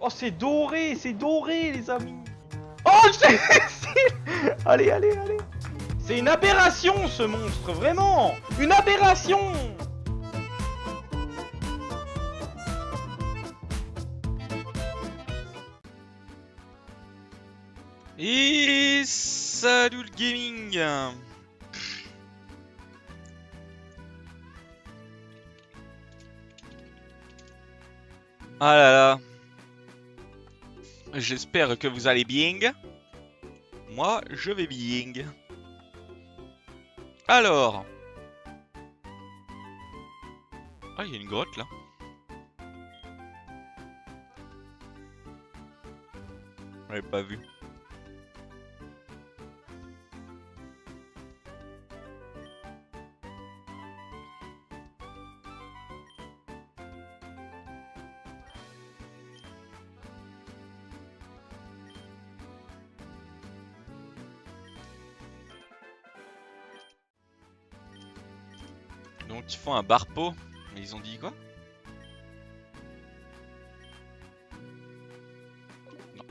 Oh, c'est doré, les amis. Oh, allez, allez, allez. C'est une aberration, ce monstre, vraiment. Une aberration. Et salut le gaming. Ah là là. J'espère que vous allez bien. Moi, je vais bien. Alors. Ah, il y a une grotte là. J'avais pas vu. Donc ils font un barpo. Mais ils ont dit quoi? Non.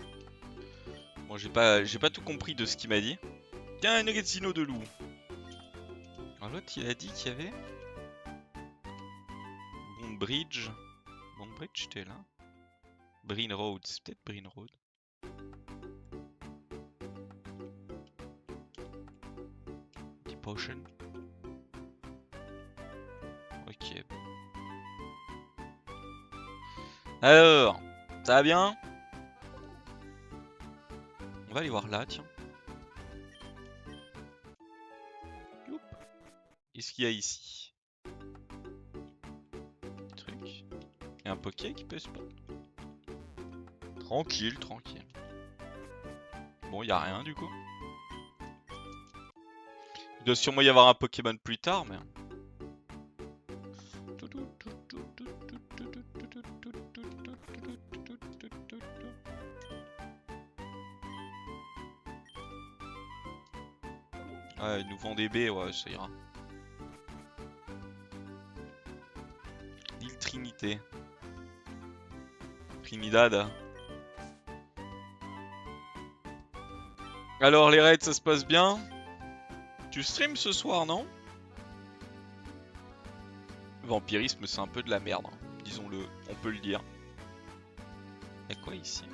Bon, j'ai pas tout compris de ce qu'il m'a dit. Tiens, un Rezzino de loup. Alors l'autre il a dit qu'il y avait Bondbridge. Bondbridge, t'es là? Breen Road, c'est peut-être Breen Road. Deep Ocean. Ok. Alors, ça va bien? On va aller voir là, tiens. Youp. Qu'est-ce qu'il y a ici? Truc. Il y a un poké qui peut spawn. Tranquille, tranquille. Bon, il y a rien du coup. Il doit sûrement y avoir un Pokémon plus tard, mais... Ouais, il nous vend des baies, ouais, ça ira. L'île Trinité. Trinidad. Alors, les raids, ça se passe bien? Tu stream ce soir, non? Vampirisme, c'est un peu de la merde, hein. Disons-le, on peut le dire. Y'a quoi ici?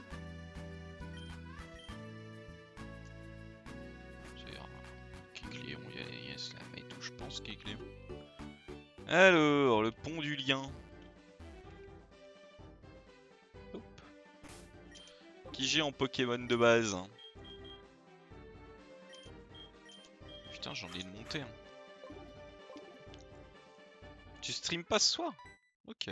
Kecléon, yes, la main où je pense Kecléon. Alors, le pont du lien. Hop. Qui j'ai en Pokémon de base? Putain, j'en ai une montée. Hein. Tu stream pas ce soir? Ok.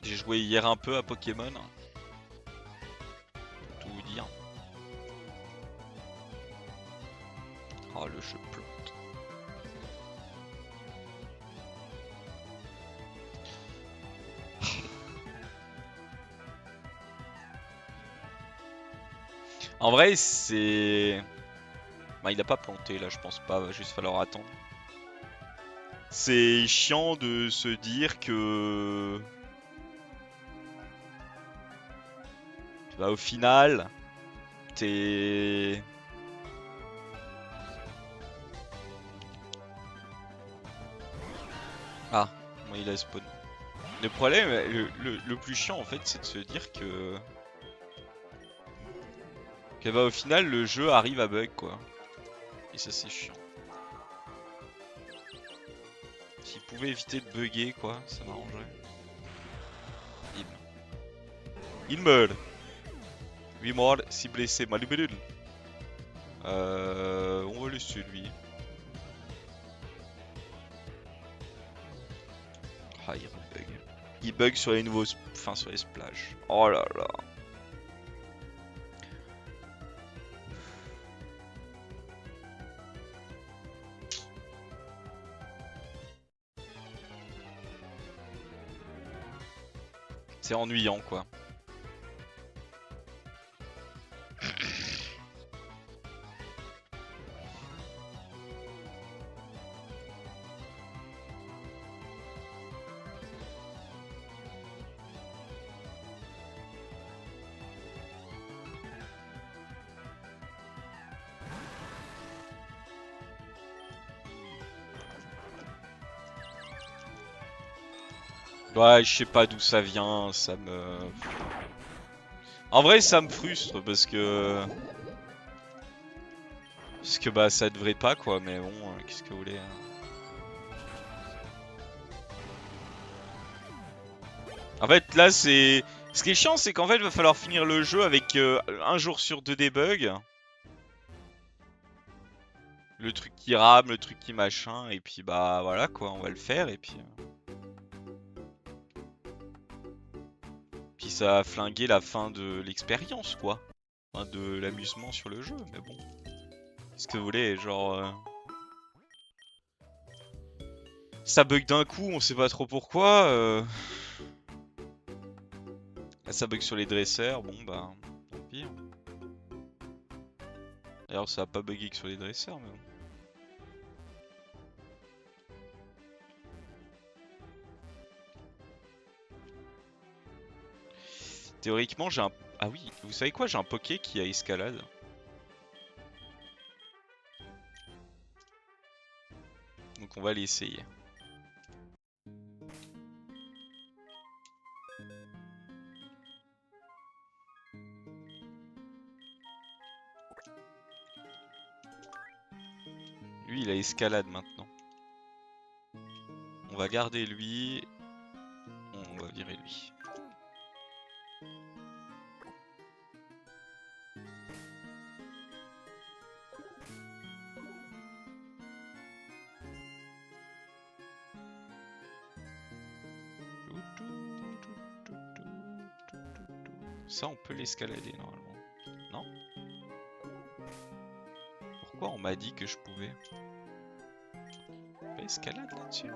J'ai joué hier un peu à Pokémon. Pour tout vous dire. Oh, le jeu plante. En vrai, c'est... Bah, il a pas planté là, je pense pas, va juste falloir attendre. C'est chiant de se dire que... Bah, au final, t'es... Ah, bon, il a spawn. Le problème, le plus chiant en fait, c'est de se dire que... bah, au final, le jeu arrive à bug quoi. Et ça, c'est chiant. S'il pouvait éviter de bugger quoi, ça m'arrangerait. Il meurt. 8 morts, 6 blessés, malibellul. On va laisser lui. Ah, il bug. Il bug sur les nouveaux... Enfin, sur les splash. Oh là là. C'est ennuyant quoi. Ouais, je sais pas d'où ça vient, ça me... En vrai, ça me frustre parce que... bah ça devrait pas quoi, mais bon, qu'est-ce que vous voulez, hein. En fait, là, c'est... Ce qui est chiant, c'est qu'en fait, il va falloir finir le jeu avec un jour sur deux des bugs. Le truc qui rame, le truc qui machin, et puis bah voilà quoi, on va le faire, et puis... Puis ça va flinguer la fin de l'expérience quoi. Enfin, de l'amusement sur le jeu, mais bon. Qu'est-ce que vous voulez, genre... Ça bug d'un coup, on sait pas trop pourquoi. Là, ça bug sur les dresseurs, bon bah... Tant pis, hein. D'ailleurs, ça a pas bugué que sur les dresseurs, mais bon. Théoriquement, j'ai un... Ah oui, vous savez quoi? J'ai un Poké qui a escalade. Donc on va l'essayer. Lui, il a escalade maintenant. On va garder lui. On va virer lui. Ça, on peut l'escalader normalement. Non? Pourquoi on m'a dit que je pouvais? Pas escalade là-dessus.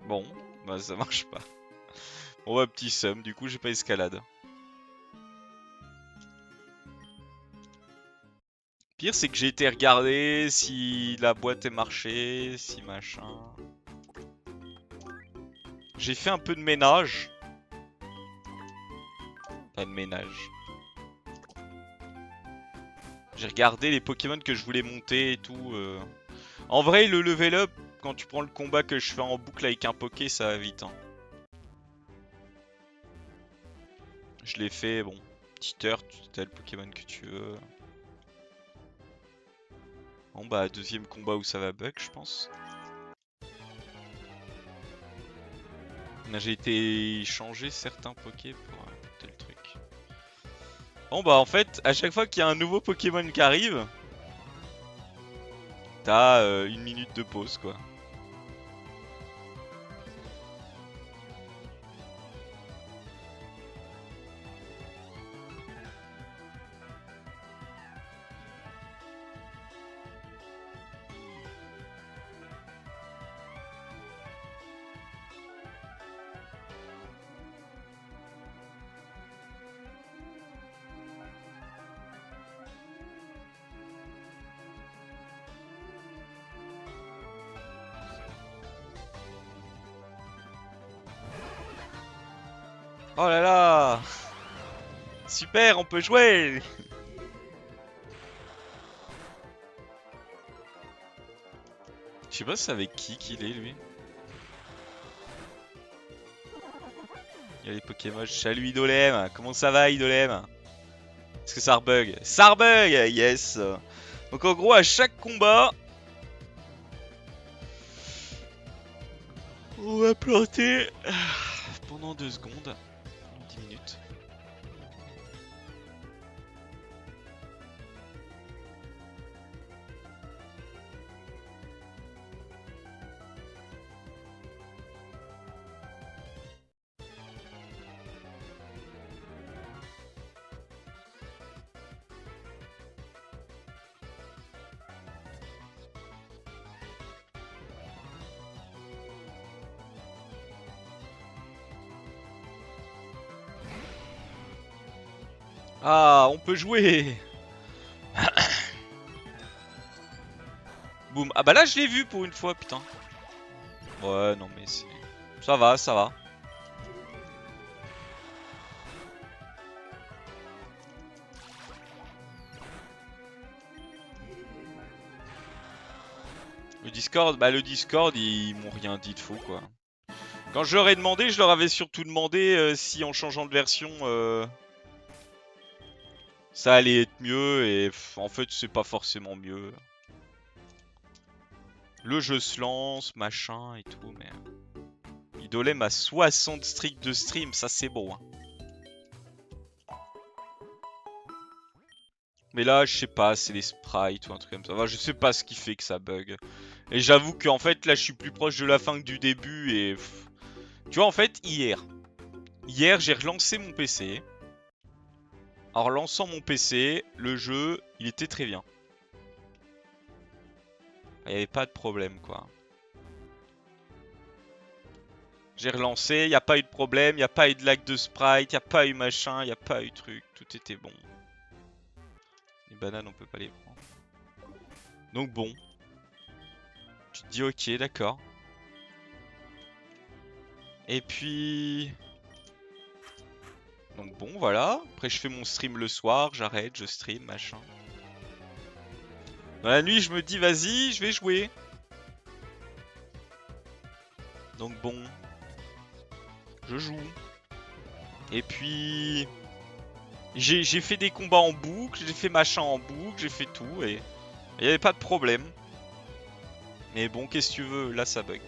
Bon, bah ça marche pas. Bon bah petit seum, du coup j'ai pas escalade. Pire c'est que j'ai été regarder si la boîte est marché, si machin. J'ai fait un peu de ménage. Pas de ménage. J'ai regardé les Pokémon que je voulais monter et tout. En vrai, le level up, quand tu prends le combat que je fais en boucle avec un Poké, ça va vite, hein. Je l'ai fait, bon, petite heure, tu as le Pokémon que tu veux. Bon bah, deuxième combat où ça va bug, je pense. J'ai été changer certains Poké pour tel truc. Bon bah en fait, à chaque fois qu'il y a un nouveau Pokémon qui arrive, t'as une minute de pause quoi. Oh là là! Super, on peut jouer! Je sais pas c'est avec qui qu'il est lui. Il y a les Pokémon. Salut Idolem! Comment ça va Idolem? Est-ce que ça rebug? Ça rebug! Yes! Donc en gros à chaque combat, on va planter pendant 2 secondes. 10 minutes. Ah, on peut jouer! Boum. Ah bah là je l'ai vu pour une fois, putain. Ouais, non mais c'est... Ça va, ça va. Le Discord, ils m'ont rien dit de faux, quoi. Quand je leur ai demandé, je leur avais surtout demandé si en changeant de version, ça allait être mieux, et en fait, c'est pas forcément mieux. Le jeu se lance, machin et tout, mais... Idolem a 60 streaks de stream, ça c'est beau, hein. Mais là, je sais pas, c'est les sprites ou un truc comme ça. Enfin, je sais pas ce qui fait que ça bug. Et j'avoue qu'en fait, là, je suis plus proche de la fin que du début, et... Tu vois, en fait, hier, j'ai relancé mon PC. En relançant mon PC, le jeu, il était très bien. Il n'y avait pas de problème, quoi. J'ai relancé, il n'y a pas eu de problème, il n'y a pas eu de lag de sprite, il n'y a pas eu machin, il n'y a pas eu truc, tout était bon. Les bananes, on peut pas les prendre. Donc bon. Tu te dis ok, d'accord. Et puis... Donc bon, voilà. Après, je fais mon stream le soir, j'arrête, je stream, machin. Dans la nuit, je me dis, vas-y, je vais jouer. Donc bon. Je joue. Et puis... J'ai fait des combats en boucle, j'ai fait machin en boucle, j'ai fait tout, et... Il n'y avait pas de problème. Mais bon, qu'est-ce que tu veux, là ça bug.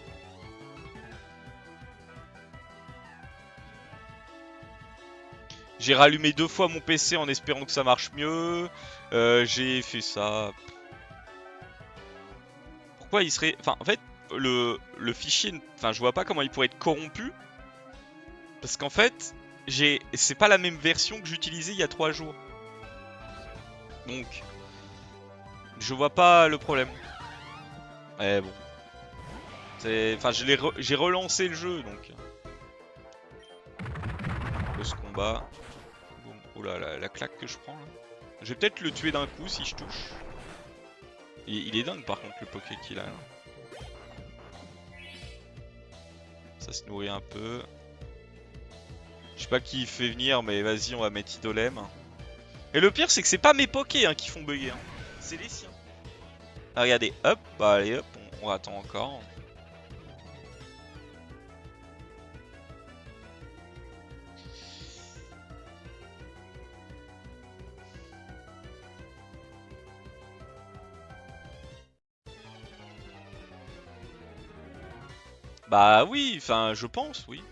J'ai rallumé 2 fois mon PC en espérant que ça marche mieux. J'ai fait ça. Pourquoi il serait... Enfin, en fait, le fichier... Enfin, je vois pas comment il pourrait être corrompu. Parce qu'en fait, c'est pas la même version que j'utilisais il y a 3 jours. Donc, je vois pas le problème. Eh bon. Enfin, j'ai relancé le jeu, donc... Ce combat. Boum. Oh là, la claque que je prends, là. Je vais peut-être le tuer d'un coup si je touche. Il est dingue, par contre, le poké qu'il a, là. Ça se nourrit un peu. Je sais pas qui il fait venir, mais vas-y, on va mettre Idolem. Et le pire, c'est que c'est pas mes pokés qui font bugger. Hein. C'est les siens. Ah, regardez, hop, bah allez, hop, on attend encore. Bah oui, enfin, je pense, oui.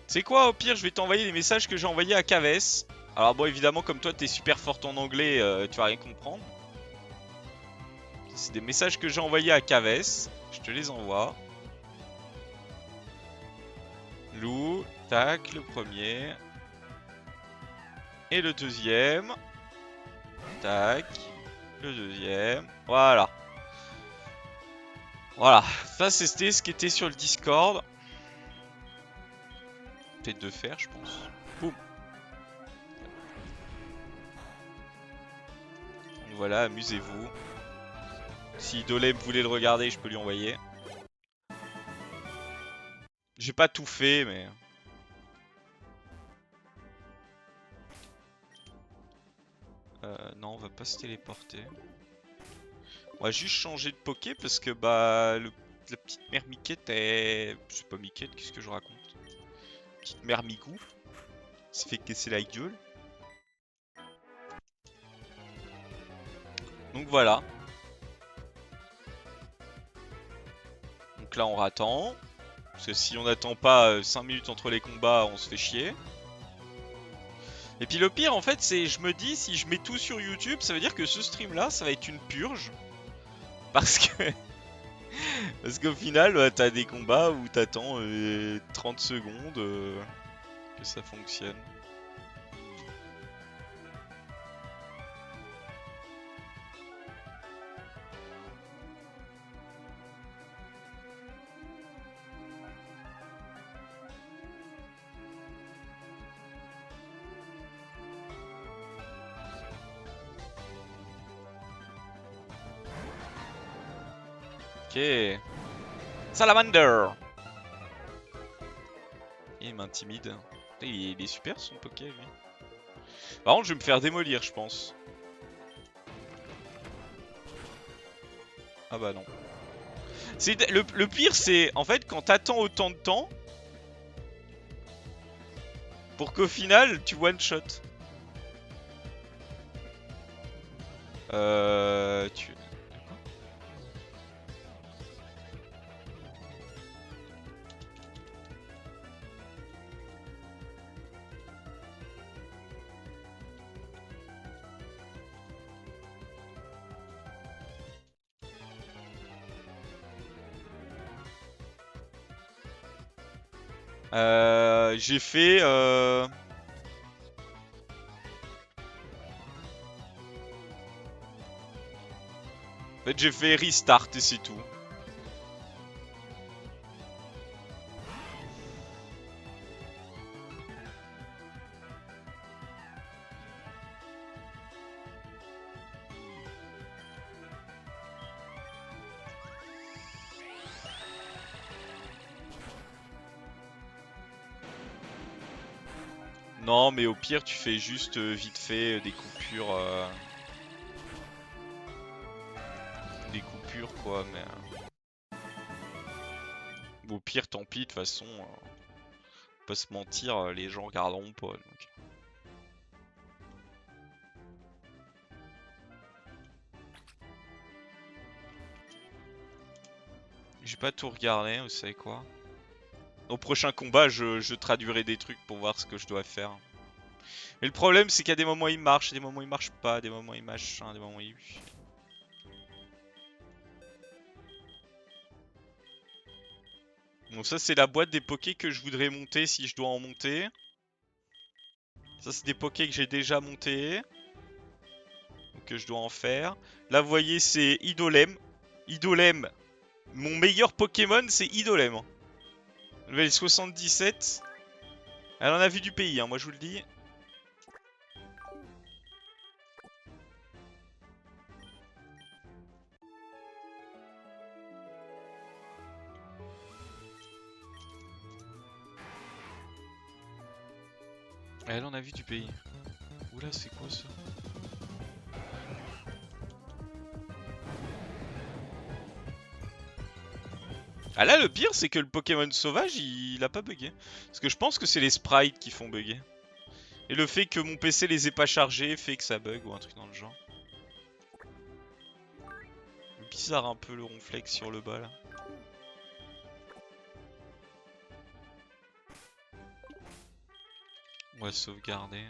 C'est quoi, au pire, je vais t'envoyer les messages que j'ai envoyés à Kaves. Alors bon, évidemment, comme toi, t'es super forte en anglais, tu vas rien comprendre. C'est des messages que j'ai envoyés à Kaves. Je te les envoie. Lou, tac, le premier. Et le deuxième. Tac. Le deuxième. Voilà. Voilà. Ça, c'était ce qui était sur le Discord. Peut-être de faire, je pense. Boum. Donc voilà, amusez-vous. Si Dolem voulait le regarder, je peux lui envoyer. J'ai pas tout fait, mais... non, on va pas se téléporter. On va juste changer de poké parce que bah la petite mère Miquette est... C'est pas Miquette, qu'est-ce que je raconte? Petite mère Migou se fait casser la gueule. Donc voilà. Donc là on attend. Parce que si on n'attend pas 5 minutes entre les combats, on se fait chier. Et puis le pire en fait c'est, je me dis, si je mets tout sur YouTube, ça veut dire que ce stream là, ça va être une purge. Parce que... Parce qu'au final, bah, t'as des combats où t'attends 30 secondes que ça fonctionne. Ok. Salamander. Il m'intimide. Il est super son poké lui. Par contre je vais me faire démolir je pense. Ah bah non. Le pire, c'est en fait quand t'attends autant de temps pour qu'au final tu one shot. Tu. J'ai fait. En fait, j'ai fait restart et c'est tout. Non, mais au pire, tu fais juste vite fait des coupures. Des coupures, quoi, mais. Au pire, tant pis, de toute façon. Pas se mentir, les gens regarderont pas. Donc. J'ai pas tout regardé, vous savez quoi. Au prochain combat, je traduirai des trucs pour voir ce que je dois faire. Mais le problème, c'est qu'il y a des moments il marche, des moments il marche pas, des moments il machin, des moments il. Bon, ça, c'est la boîte des pokés que je voudrais monter si je dois en monter. Ça, c'est des pokés que j'ai déjà montés. Donc, que je dois en faire. Là, vous voyez, c'est Idolem. Idolem. Mon meilleur Pokémon, c'est Idolem. Level 77. Elle en a vu du pays, hein, moi je vous le dis. Elle en a vu du pays. Oula, c'est quoi ça? Ah là, le pire, c'est que le Pokémon sauvage, il a pas bugué. Parce que je pense que c'est les sprites qui font bugger. Et le fait que mon PC les ait pas chargés fait que ça bug ou un truc dans le genre. Bizarre un peu le ronflex sur le bas là. On va sauvegarder.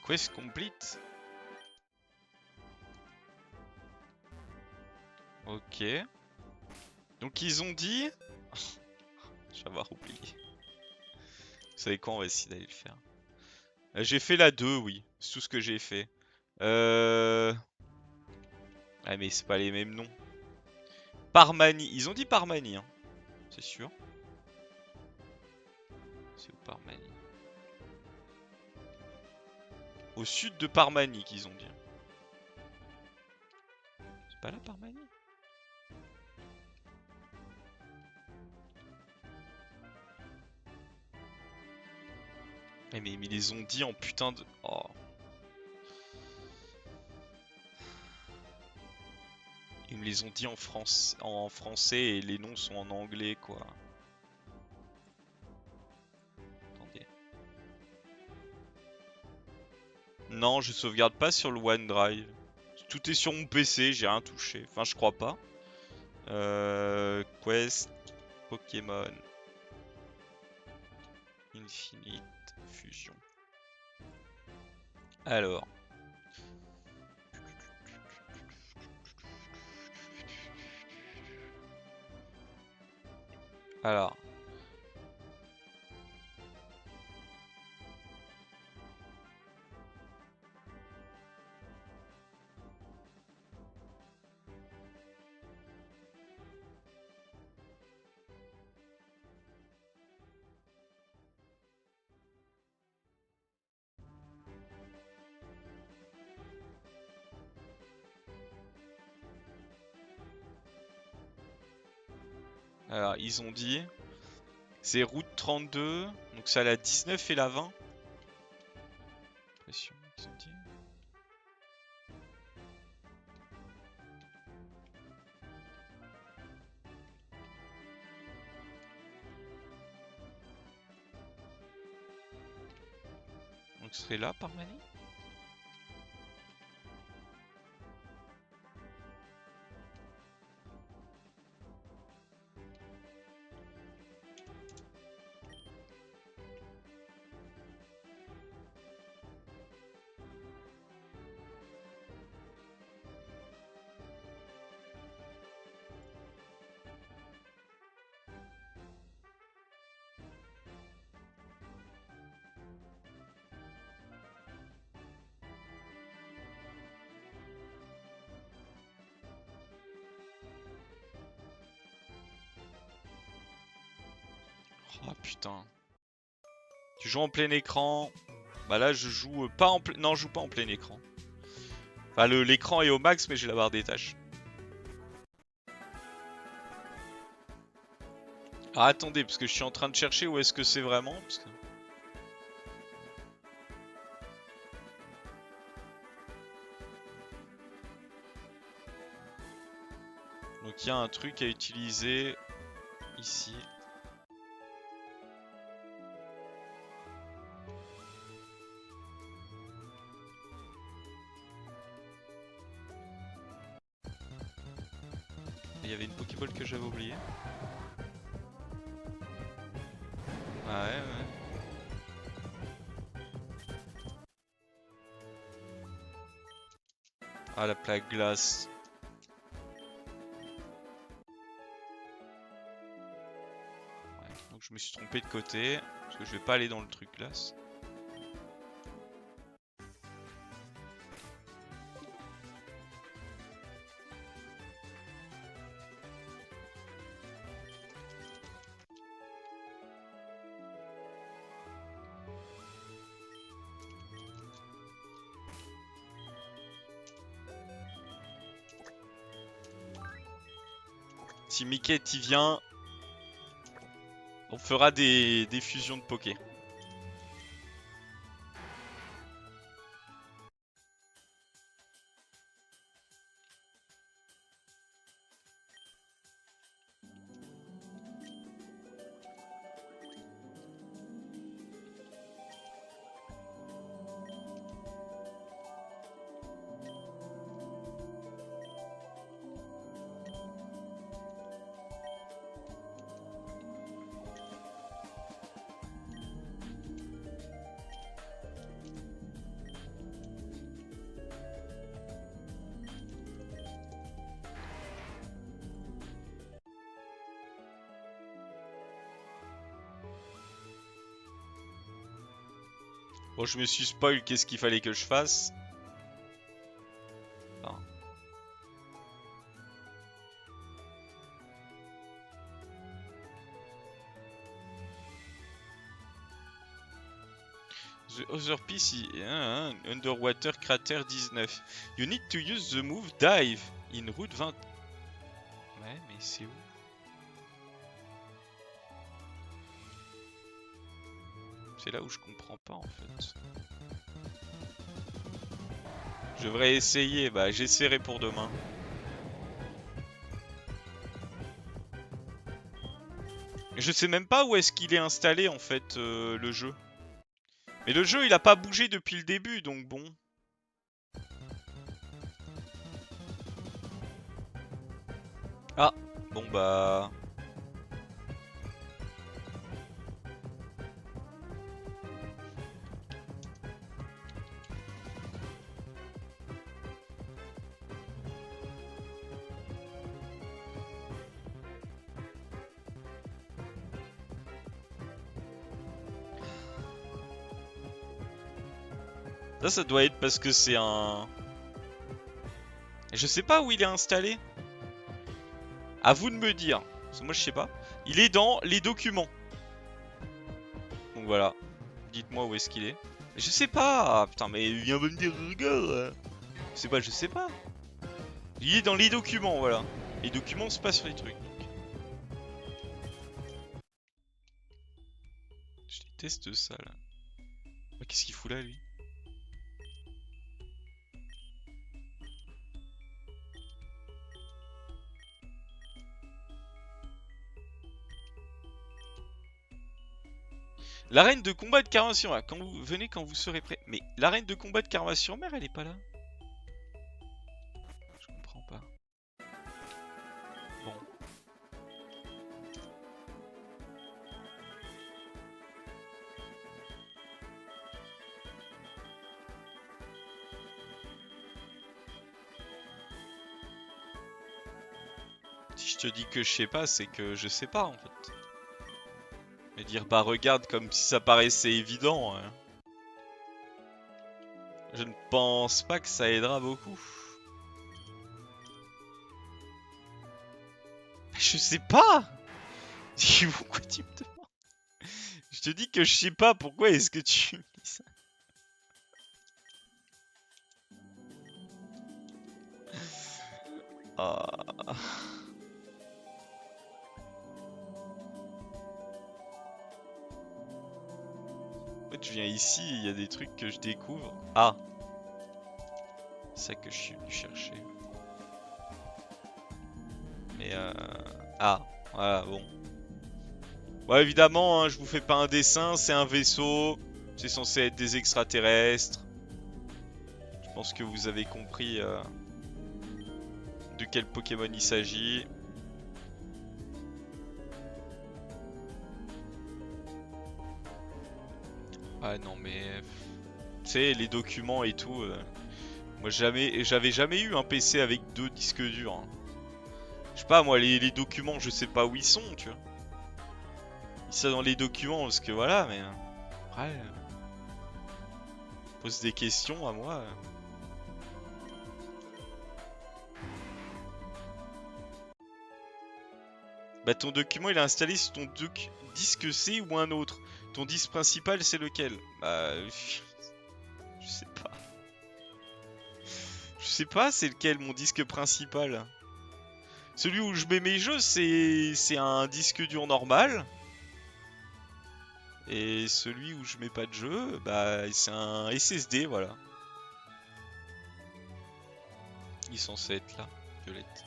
Quest complete. Ok. Donc ils ont dit... Je vais avoir oublié. Vous savez quoi, on va essayer d'aller le faire. J'ai fait la 2, oui. C'est tout ce que j'ai fait. Ah mais c'est pas les mêmes noms. Parmanie. Ils ont dit Parmanie, hein. C'est sûr. C'est où Parmanie? Au sud de Parmanie qu'ils ont dit. C'est pas là Parmanie? Mais ils les ont dit en putain de... Oh. Ils me les ont dit en français et les noms sont en anglais quoi. Attendez. Non, je sauvegarde pas sur le OneDrive. Tout est sur mon PC, j'ai rien touché. Enfin, je crois pas. Quest, Pokémon. Infinite Fusion. Alors. Alors. Alors, ils ont dit, c'est route 32, donc ça a la 19 et la 20. Impression, ils ont dit. Donc ce serait là par manie. Oh putain. Tu joues en plein écran. Bah là je joue pas en plein... Non je joue pas en plein écran. Enfin l'écran est au max mais j'ai la barre des tâches. Ah attendez parce que je suis en train de chercher où est-ce que c'est vraiment parce que... Donc il y a un truc à utiliser ici. Il y avait une Pokéball que j'avais oubliée. Ouais. Ah la plaque glace. Ouais, donc je me suis trompé de côté. Parce que je vais pas aller dans le truc glace. Si Mickey t'y vient, on fera des fusions de Poké. Bon, je me suis spoil qu'est-ce qu'il fallait que je fasse. Enfin. The other piece is Underwater Crater 19. You need to use the move Dive in route 20. Ouais, mais c'est où? C'est là où je comprends pas en fait. Je devrais essayer, bah j'essaierai pour demain. Je sais même pas où est-ce qu'il est installé en fait le jeu. Mais le jeu il a pas bougé depuis le début donc bon. Ah, bon bah... Ça doit être parce que c'est un... Je sais pas où il est installé. À vous de me dire. Parce que moi je sais pas. Il est dans les documents. Donc voilà. Dites-moi où est-ce qu'il est. Je sais pas. Putain mais viens me dire regarde. Je sais pas, je sais pas. Il est dans les documents, voilà. Les documents se passent sur les trucs. Donc. Je déteste ça là. Qu'est-ce qu'il fout là lui? L'arène de combat de Carvin-sur-Mer. Quand vous venez, quand vous serez prêt. Mais l'arène de combat de Carvin-sur-Mer, elle est pas là. Je comprends pas. Bon. Si je te dis que je sais pas, c'est que je sais pas en fait. Mais dire bah regarde comme si ça paraissait évident. Je ne pense pas que ça aidera beaucoup. Je sais pas. Pourquoi tu me demandes? Je te dis que je sais pas, pourquoi est-ce que tu me dis ça? Ah. En fait, je viens ici, il y a des trucs que je découvre. Ah. C'est ça que je suis venu chercher. Mais ah, voilà, bon. Bon, évidemment, hein, je vous fais pas un dessin, c'est un vaisseau. C'est censé être des extraterrestres. Je pense que vous avez compris de quel Pokémon il s'agit. Ah non mais... Tu sais, les documents et tout... moi j'avais jamais eu un PC avec 2 disques durs. Hein. Je sais pas, moi les documents, je sais pas où ils sont, tu vois. Ils sont dans les documents parce que voilà, mais... Ouais... Pose des questions à moi... Bah ton document il est installé sur ton disque C ou un autre. Ton disque principal c'est lequel? Bah... Je sais pas. Je sais pas c'est lequel mon disque principal. Celui où je mets mes jeux c'est un disque dur normal. Et celui où je mets pas de jeu, bah c'est un SSD voilà. Il est censé être là, Violette.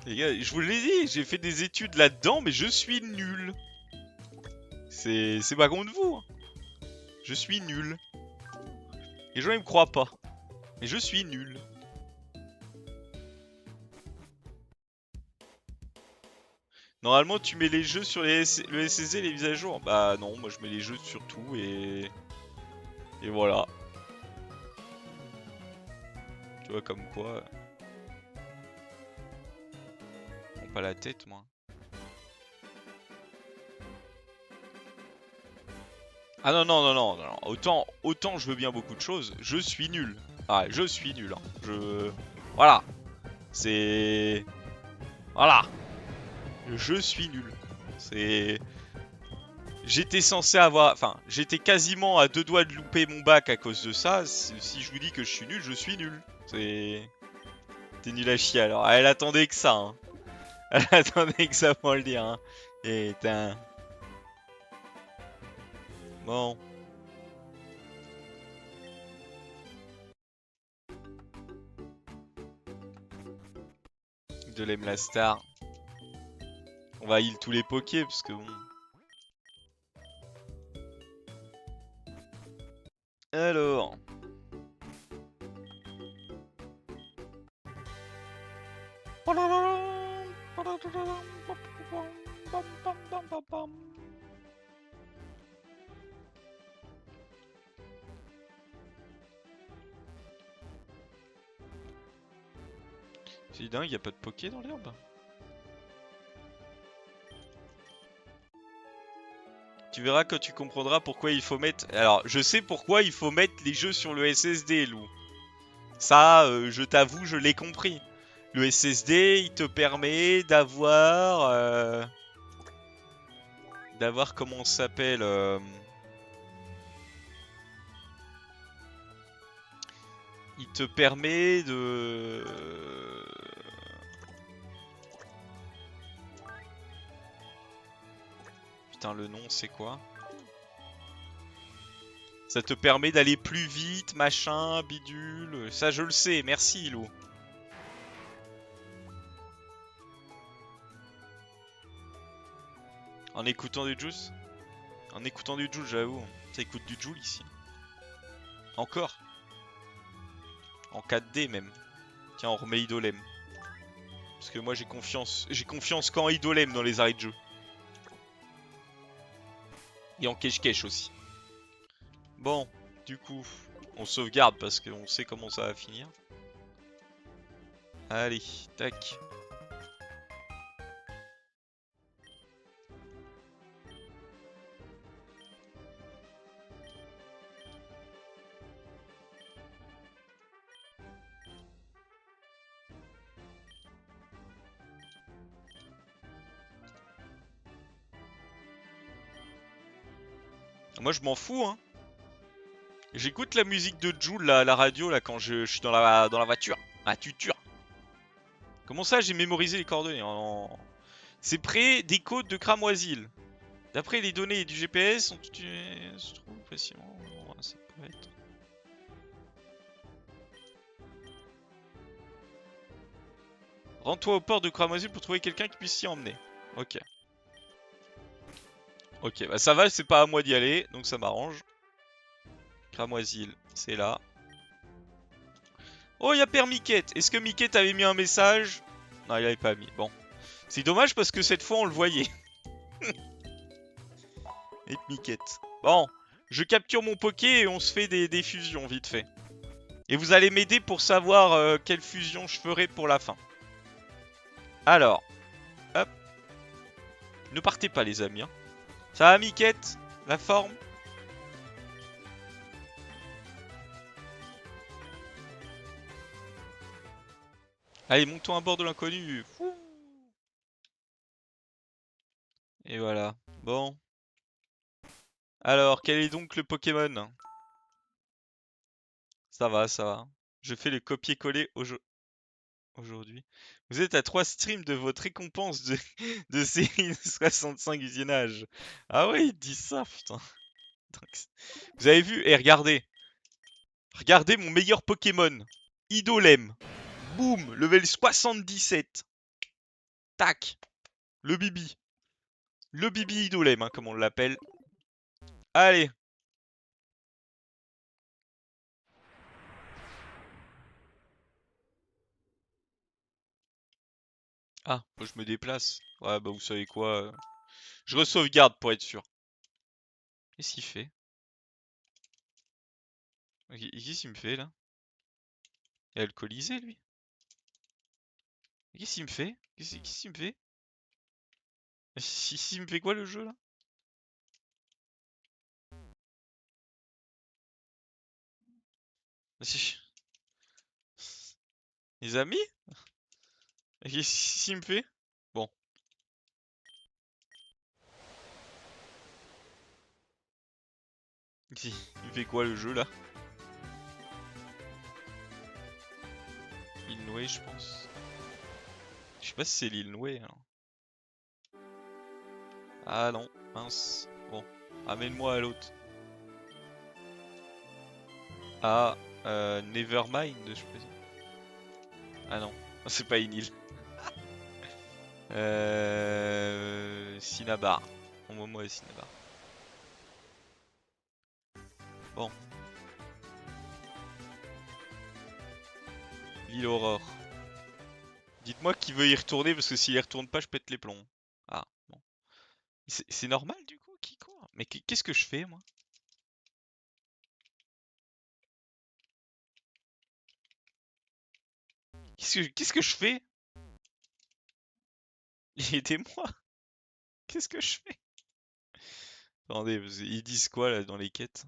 Les gars, je vous l'ai dit, j'ai fait des études là-dedans, mais je suis nul. C'est pas contre vous. Hein. Je suis nul. Les gens ils me croient pas. Mais je suis nul. Normalement tu mets les jeux sur le SSD les mises à jour. Bah non, moi je mets les jeux sur tout et... Et voilà. Tu vois comme quoi... Prends pas la tête moi. Ah non non non non non. Autant je veux bien beaucoup de choses, je suis nul. Ah je suis nul. Hein. Voilà. C'est... Voilà. Je suis nul. C'est... J'étais censé avoir... Enfin, j'étais quasiment à 2 doigts de louper mon bac à cause de ça. Si je vous dis que je suis nul, je suis nul. C'est... T'es nul à chier alors. Elle attendait que ça. Hein. Elle attendait que ça pour le dire. Hein. Et t'as... Bon. De l'aime la star. On va heal tous les pokés parce que bon... Alors... C'est dingue, y a pas de poké dans l'herbe. Tu verras quand tu comprendras pourquoi il faut mettre... Alors, je sais pourquoi il faut mettre les jeux sur le SSD, Lou. Ça, je t'avoue, je l'ai compris. Le SSD, il te permet d'avoir... d'avoir, comment ça s'appelle il te permet de... Putain, le nom, c'est quoi? Ça te permet d'aller plus vite, machin, bidule. Ça, je le sais. Merci, Lou. En écoutant du Juice? En écoutant du Joule, j'avoue. Ça écoute du Joule ici. Encore. En 4D même. Tiens, on remet Idolem. Parce que moi j'ai confiance qu'en Idolem dans les arrêts de jeu. Et en Kesh aussi. Bon, du coup, on sauvegarde parce qu'on sait comment ça va finir. Allez, tac. Moi je m'en fous hein. J'écoute la musique de Joule là, à la radio là quand je suis dans la voiture. Ah tuture. Comment ça j'ai mémorisé les coordonnées? C'est près des côtes de Cramoisil. D'après les données du GPS, se trouve facilement. Ça peut être... Rends-toi au port de Cramoisil pour trouver quelqu'un qui puisse s'y emmener. Ok. Ok, bah ça va, c'est pas à moi d'y aller, donc ça m'arrange. Cramoisil, c'est là. Oh, il y a Père Miquette. Est-ce que Miquette avait mis un message? Non, il avait pas mis. Bon. C'est dommage parce que cette fois, on le voyait. Et Miquette. Bon, je capture mon Poké et on se fait des fusions vite fait. Et vous allez m'aider pour savoir quelle fusion je ferai pour la fin. Alors, hop. Ne partez pas les amis. Hein. Ça va Miquette? La forme? Allez, montons à bord de l'inconnu. Et voilà. Bon. Alors, quel est donc le Pokémon? Ça va, ça va. Je fais le copier-coller aujourd'hui. Vous êtes à 3 streams de votre récompense de série 65 visionnage. Ah ouais, ils disent ça, putain. Vous avez vu? Et regardez. Regardez mon meilleur Pokémon. Idolem. Boum, level 77. Tac. Le Bibi. Le Bibi Idolem, hein, comme on l'appelle. Allez. Ah, faut que je me déplace. Ouais, bah vous savez quoi. Je re-sauvegarde pour être sûr. Qu'est-ce qu'il fait? Qu'est-ce qu'il me fait là? Il est alcoolisé lui? Qu'est-ce qu'il me fait? Qu'est-ce qu'il me fait? Il me fait quoi le jeu là? Les amis? Qu'est-ce qu'il me fait? Bon. Il me fait quoi le jeu là? L'île Noé je pense. Je sais pas si c'est l'île Noé. Hein. Ah non, mince. Bon, amène-moi à l'autre. Ah, Nevermind je présume. Ah non, c'est pas une île. Cinnabar. Envoie-moi à Cinnabar. Bon. L'île Aurore. Dites-moi qui veut y retourner parce que s'il y retourne pas, je pète les plombs. Ah, bon. C'est normal du coup qui court? Mais qu'est-ce que je fais moi? Qu'est-ce que je fais? Aidez-moi! Qu'est-ce que je fais? Attendez, ils disent quoi là dans les quêtes?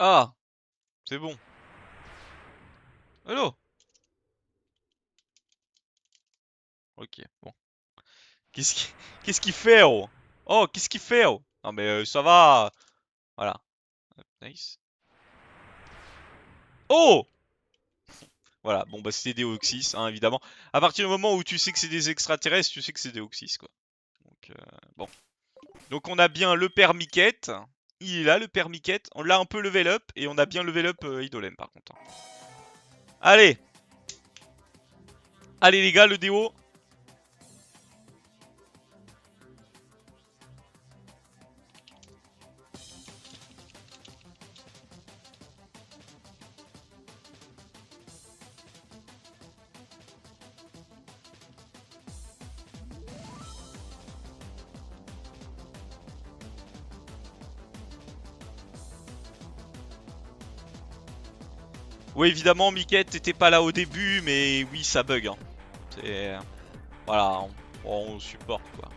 Ah, c'est bon. Hello. Ok, bon. Qu'est-ce qu'il qu'est-ce qu'il fait, oh? Oh, qu'est-ce qu'il fait, oh? Non mais ça va. Voilà. Nice. Oh! Voilà, bon bah c'était des Oxys, hein, évidemment. À partir du moment où tu sais que c'est des extraterrestres, tu sais que c'est des Oxys, quoi. Donc, bon. Donc on a bien le père Miquette. Il est là, le père Miquette. On l'a un peu level up, et on a bien level up Idolem, par contre. Allez! Allez les gars, le déo. Oui, évidemment, Miquette, t'étais pas là au début, mais oui, ça bug, hein. C'est... Voilà, on supporte, quoi.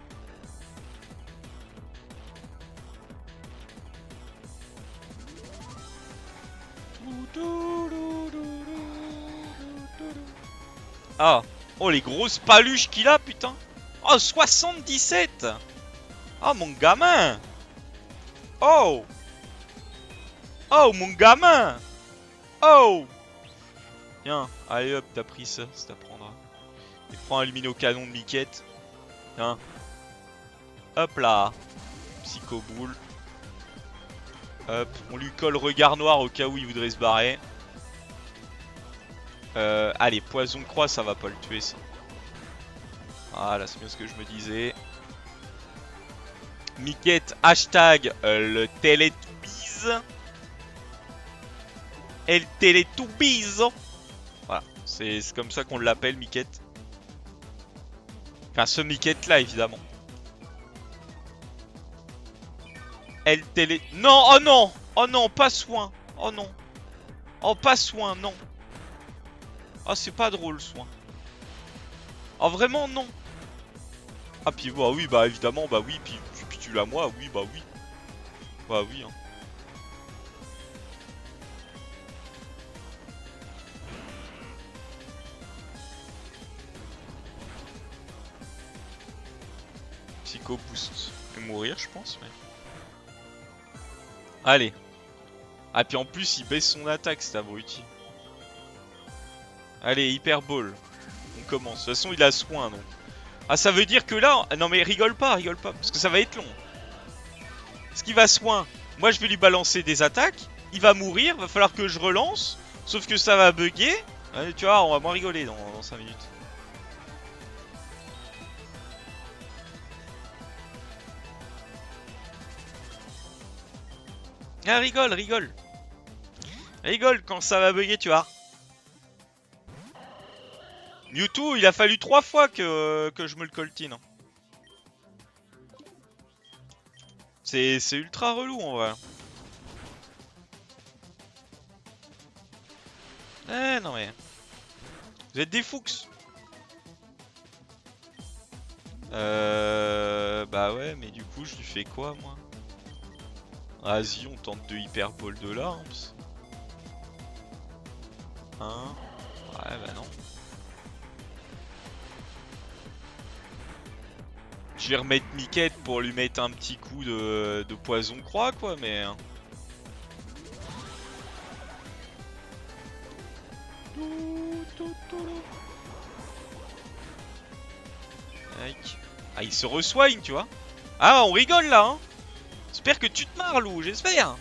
Ah! Oh, les grosses paluches qu'il a, putain! Oh, 77! Oh, mon gamin! Oh! Oh, mon gamin! Oh! Tiens, allez hop, t'as pris ça, ça t'apprendra. Et prends un lumino-canon de Miquette. Tiens. Hop là! Psycho-boule. Hop, on lui colle regard noir au cas où il voudrait se barrer. Allez, poison de croix, ça va pas le tuer, ça. Voilà, c'est bien ce que je me disais. Miquette, hashtag le Teletubbies. El Teletubbies. Voilà, c'est comme ça qu'on l'appelle, Miquette. Enfin, ce Miquette là, évidemment. El Télé... Non, oh non! Oh non, pas soin! Oh non! Oh, pas soin, non! Oh, c'est pas drôle, soin. Oh, vraiment, non! Ah, puis bah oui, bah évidemment, bah oui, puis tu l'as moi, oui, bah oui. Bah oui, hein. Psycho boost. Je vais mourir, je pense, mais... Allez. Ah, puis en plus, il baisse son attaque, cet abruti. Allez, Hyper Ball. On commence. De toute façon, il a soin, donc. Ah, ça veut dire que là... Non, mais rigole pas, parce que ça va être long. Parce qu'il va soin. Moi, je vais lui balancer des attaques. Il va mourir, va falloir que je relance. Sauf que ça va bugger. Allez, tu vois, on va moins rigoler dans 5 minutes. Ah, rigole, rigole. Rigole quand ça va bugger, tu vois. Mewtwo, il a fallu 3 fois que je me le coltine. C'est ultra relou en vrai. Eh non mais... Vous êtes des fouks. Bah ouais, mais du coup, je lui fais quoi, moi? Vas-y, on tente de Hyper Ball de l'arms. Hein? Ouais, bah non. Je vais remettre Miquette pour lui mettre un petit coup de poison croix, quoi, mais... Ah, il se resoigne, tu vois. Ah, on rigole, là, hein. J'espère que tu te marres, Lou, j'espère.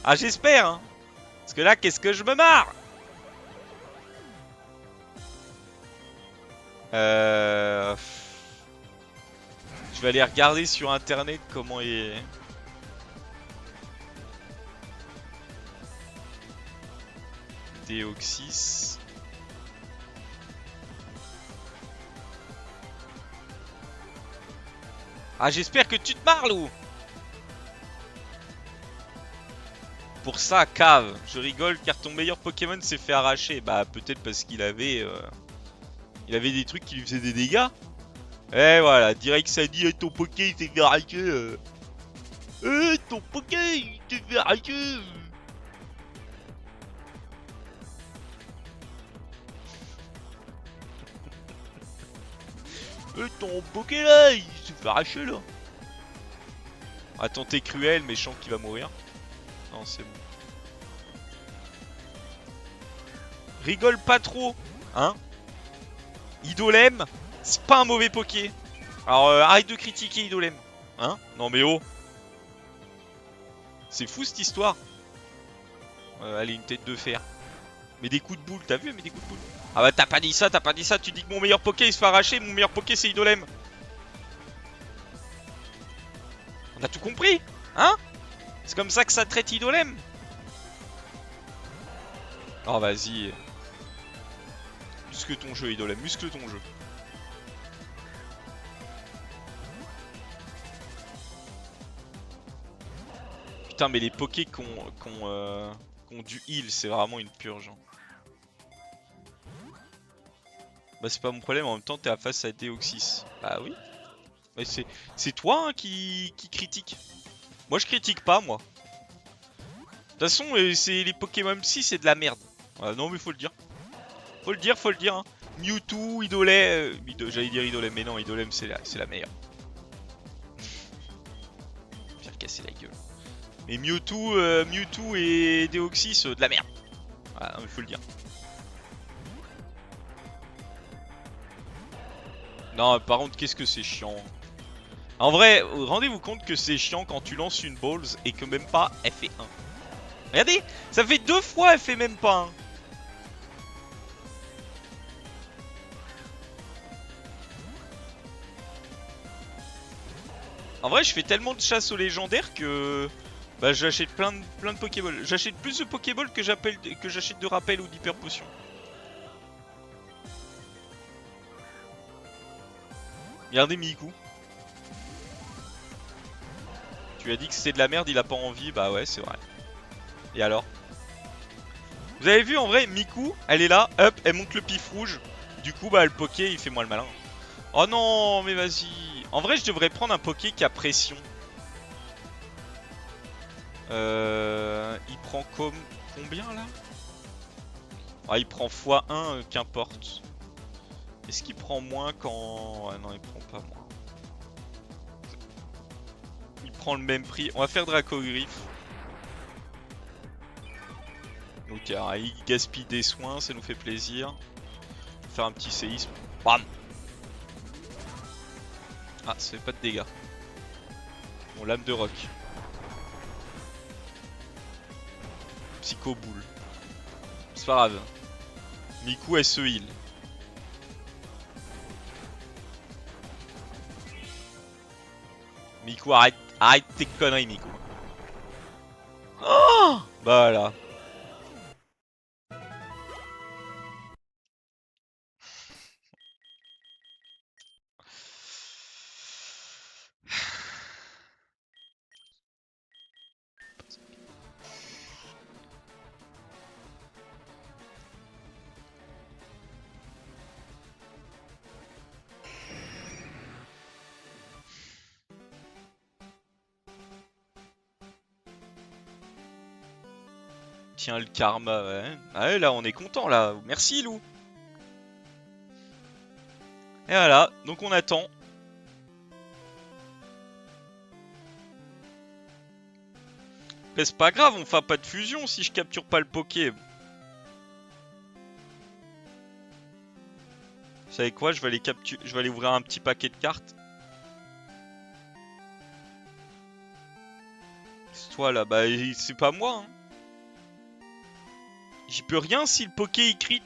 Ah, j'espère, hein. Parce que là, qu'est-ce que je me marre? Je vais aller regarder sur internet comment est... Deoxys. Ah, j'espère que tu te marres, Lou. Pour ça, cave. Je rigole car ton meilleur Pokémon s'est fait arracher. Bah, peut-être parce qu'il avait... Il avait des trucs qui lui faisaient des dégâts. Et voilà, direct ça dit ton Poké il s'est fait arracher. Ton Poké il s'est fait arracher. Ton Poké là, il s'est fait arracher là. Attends, t'es cruel, méchant qui va mourir. Non, c'est bon. Rigole pas trop, hein. Idolem, c'est pas un mauvais Poké. Alors arrête de critiquer Idolem. Hein. Non mais oh. C'est fou cette histoire. Allez, une tête de fer. Mais des coups de boule, t'as vu, mais des coups de boule. Ah bah t'as pas dit ça, tu dis que mon meilleur Poké il se fait arracher, mon meilleur Poké c'est Idolem. On a tout compris, hein. C'est comme ça que ça traite Idolem. Oh vas-y. Muscle ton jeu Idolem, muscle ton jeu. Putain mais les Pokés qui ont du heal c'est vraiment une purge. Bah c'est pas mon problème, en même temps t'es à face à Deoxys. Bah oui. Mais c'est toi hein, qui critique. Moi je critique pas moi. De toute façon c'est les Pokémon Psy c'est de la merde. Non mais faut le dire. Faut le dire hein. Mewtwo, Idolem, j'allais dire Idolem mais non Idolem c'est la meilleure. Faire casser la gueule. Mais Mewtwo et Deoxys de la merde. Voilà, non mais faut le dire. Non, par contre, qu'est-ce que c'est chiant. En vrai, rendez-vous compte que c'est chiant quand tu lances une Balls et que même pas elle fait 1. Regardez, ça fait 2 fois elle fait même pas 1. En vrai, je fais tellement de chasse aux légendaires que bah j'achète plein de Pokéballs. J'achète plus de Pokéballs que j'achète de rappels ou d'hyper potions. Regardez Miku. Tu lui as dit que c'était de la merde, il a pas envie, bah ouais c'est vrai. Et alors? Vous avez vu en vrai, Miku, elle est là, hop, elle monte le pif rouge. Du coup bah le Poké il fait moins le malin. Oh non mais vas-y. En vrai je devrais prendre un Poké qui a pression. Il prend combien là? Ah il prend x1, qu'importe. Est-ce qu'il prend moins quand... Ah non il prend pas moins. Il prend le même prix. On va faire Dracogriffe. Ok, alors, il gaspille des soins, ça nous fait plaisir. On va faire un petit séisme. Bam. Ah, ça fait pas de dégâts. Bon, lame de roc. Psycho boule. C'est pas grave. Miku elle se heal. Miku arrête tes conneries Miku. Oh bah voilà. Tiens le karma, ouais. Ah ouais, là on est content là. Merci Lou. Et voilà, donc on attend. Mais c'est pas grave, on fera pas de fusion si je capture pas le Poké. Vous savez quoi, je vais aller ouvrir un petit paquet de cartes. C'est toi là, bah c'est pas moi. Hein. J'y peux rien si le Poké il crit.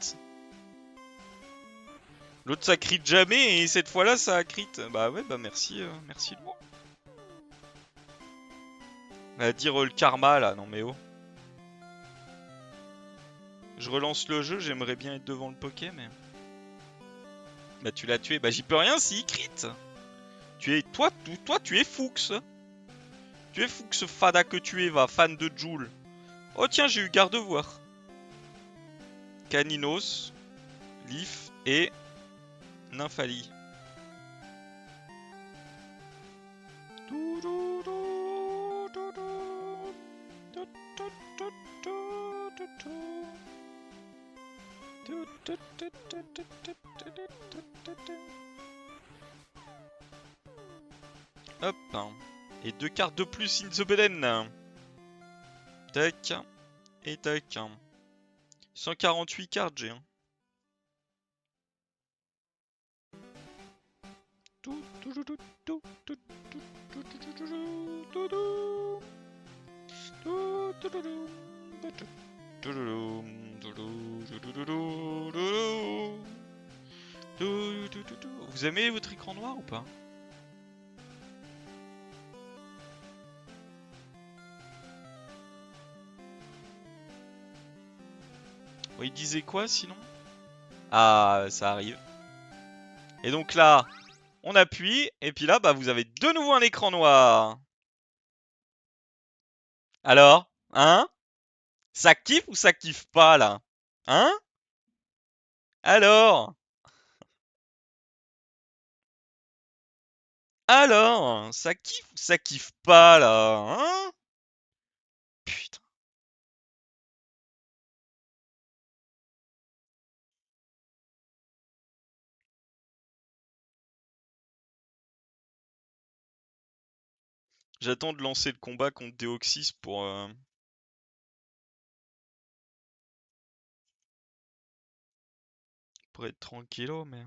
L'autre ça crit jamais et cette fois-là ça a crit. Bah ouais, bah merci, merci de moi. À dire le karma là, non mais oh. Je relance le jeu, j'aimerais bien être devant le poké mais... Bah tu l'as tué, bah j'y peux rien s'il crit. Toi tu es Fuchs. Tu es Fuchs fada que tu es, va, fan de Joule. Oh tiens, j'ai eu Gardevoir. Caninos, Leaf et Nymphali. Hop. Et 2 cartes de plus in the beden. Tac. Et tac. 148 cartes j'ai. Vous aimez votre écran noir ou pas? Bon, il disait quoi sinon? Ah, ça arrive. Et donc là, on appuie, et puis là, bah, vous avez de nouveau un écran noir. Alors, hein? Ça kiffe ou ça kiffe pas là? Hein? Alors? Alors? Ça kiffe ou ça kiffe pas là? Hein? Putain. J'attends de lancer le combat contre Deoxys pour être tranquillo, mais...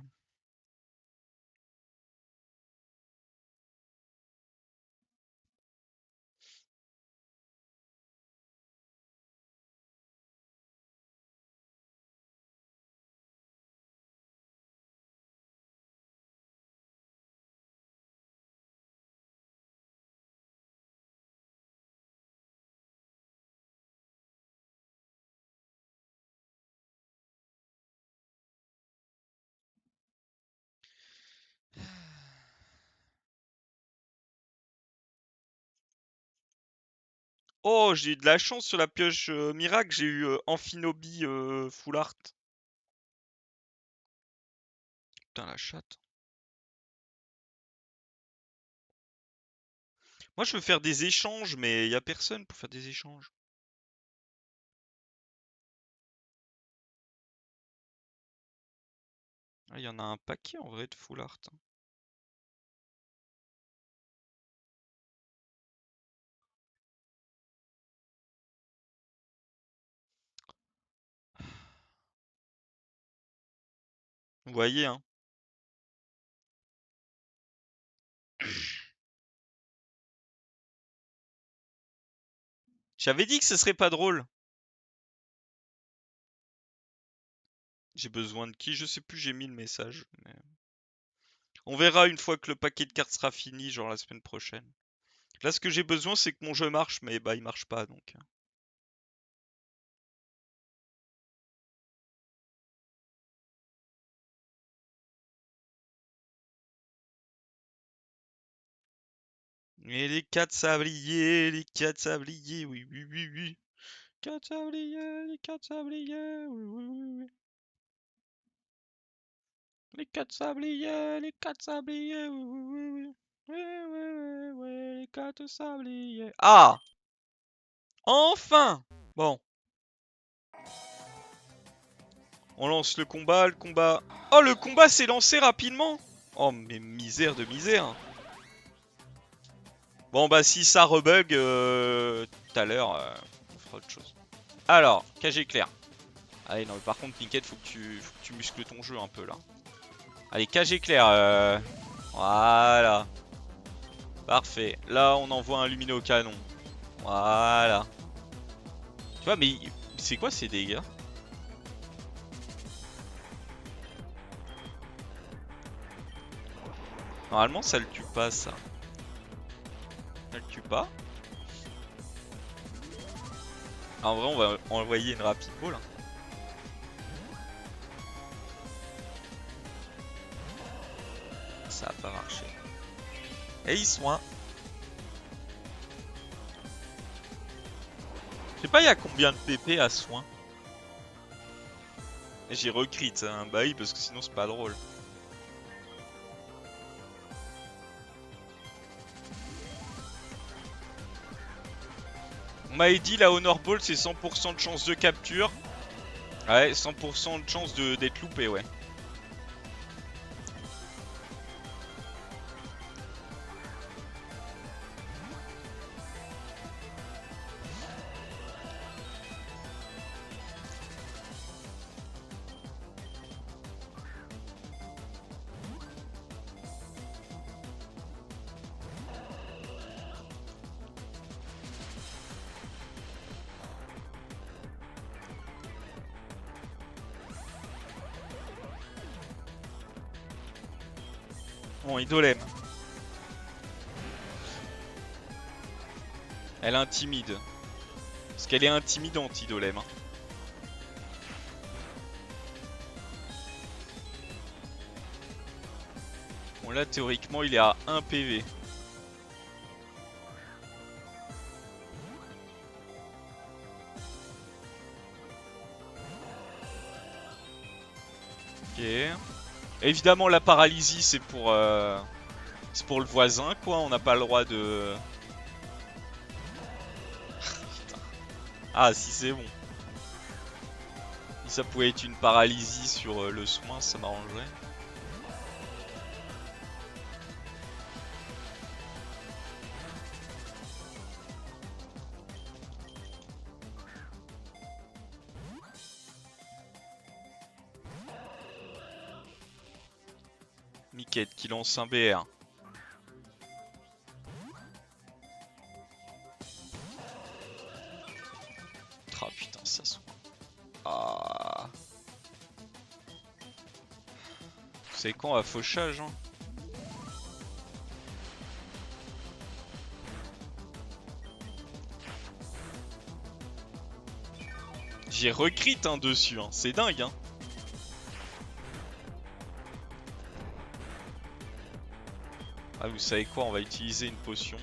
Oh, j'ai eu de la chance sur la pioche miracle, j'ai eu Amphinobi full art. Putain, la chatte. Moi, je veux faire des échanges, mais y a personne pour faire des échanges. Ah, y en a un paquet en vrai de full art. Vous voyez, hein. J'avais dit que ce serait pas drôle. J'ai besoin de qui? Je sais plus, j'ai mis le message. Mais... On verra une fois que le paquet de cartes sera fini, genre la semaine prochaine. Là, ce que j'ai besoin, c'est que mon jeu marche, mais bah, il marche pas, donc... Et les 4 sabliers, oui, oui, oui, oui. 4 sabliers, les 4 sabliers, oui, oui, oui, oui. Les 4 sabliers, les 4 sabliers, oui, oui, oui, oui. Oui, oui, oui, oui, les 4 sabliers. Ah! Enfin! Bon. On lance le combat, le combat... Oh, le combat s'est lancé rapidement! Oh, mais misère de misère! Bon, bah, si ça rebug tout à l'heure, on fera autre chose. Alors, KG clair. Allez, non, mais par contre, Pinkett, faut que tu muscles ton jeu un peu, là. Allez, KG clair, Voilà. Parfait. Là, on envoie un lumino canon. Voilà. Tu vois, mais c'est quoi ces dégâts? Normalement ça le tue pas ça. Ça le tue pas. En vrai on va envoyer une rapide ball. Hein. Ça a pas marché. Et il soin. Je sais pas il y a combien de PP à soin. J'ai recrit hein, bah oui parce que sinon c'est pas drôle. On m'avait dit la Honor Ball c'est 100% de chance de capture. Ouais 100% de chance d'être loupé ouais. Bon, Idolem. Elle intimide. Parce qu'elle est intimidante, Idolem. Hein. Bon, là, théoriquement, il est à 1 PV. Ok. Évidemment, la paralysie, c'est pour le voisin, quoi. On n'a pas le droit de... Putain. Ah, si c'est bon. Si ça pouvait être une paralysie sur le soin, ça m'arrangerait. Miquette qui lance un BR. Ah putain, ça se... Ah. C'est con à fauchage hein. J'ai recrit hein, dessus, hein. C'est dingue hein. Ah vous savez quoi, on va utiliser une potion.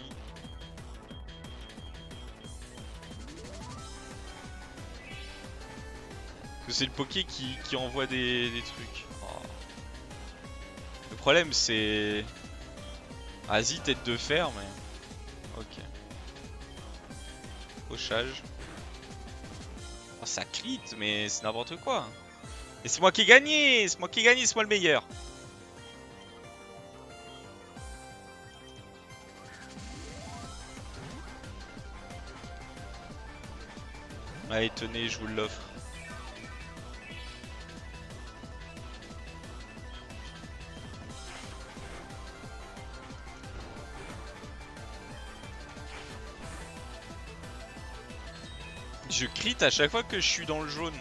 Parce que c'est le Poké qui envoie des trucs. Oh. Le problème c'est... Vas-y tête de fer mais... Ok. Pochage. Oh ça crit mais c'est n'importe quoi. Et c'est moi qui ai gagné. C'est moi qui ai gagné, c'est moi le meilleur. Allez tenez, je vous l'offre. Je crit à chaque fois que je suis dans le jaune.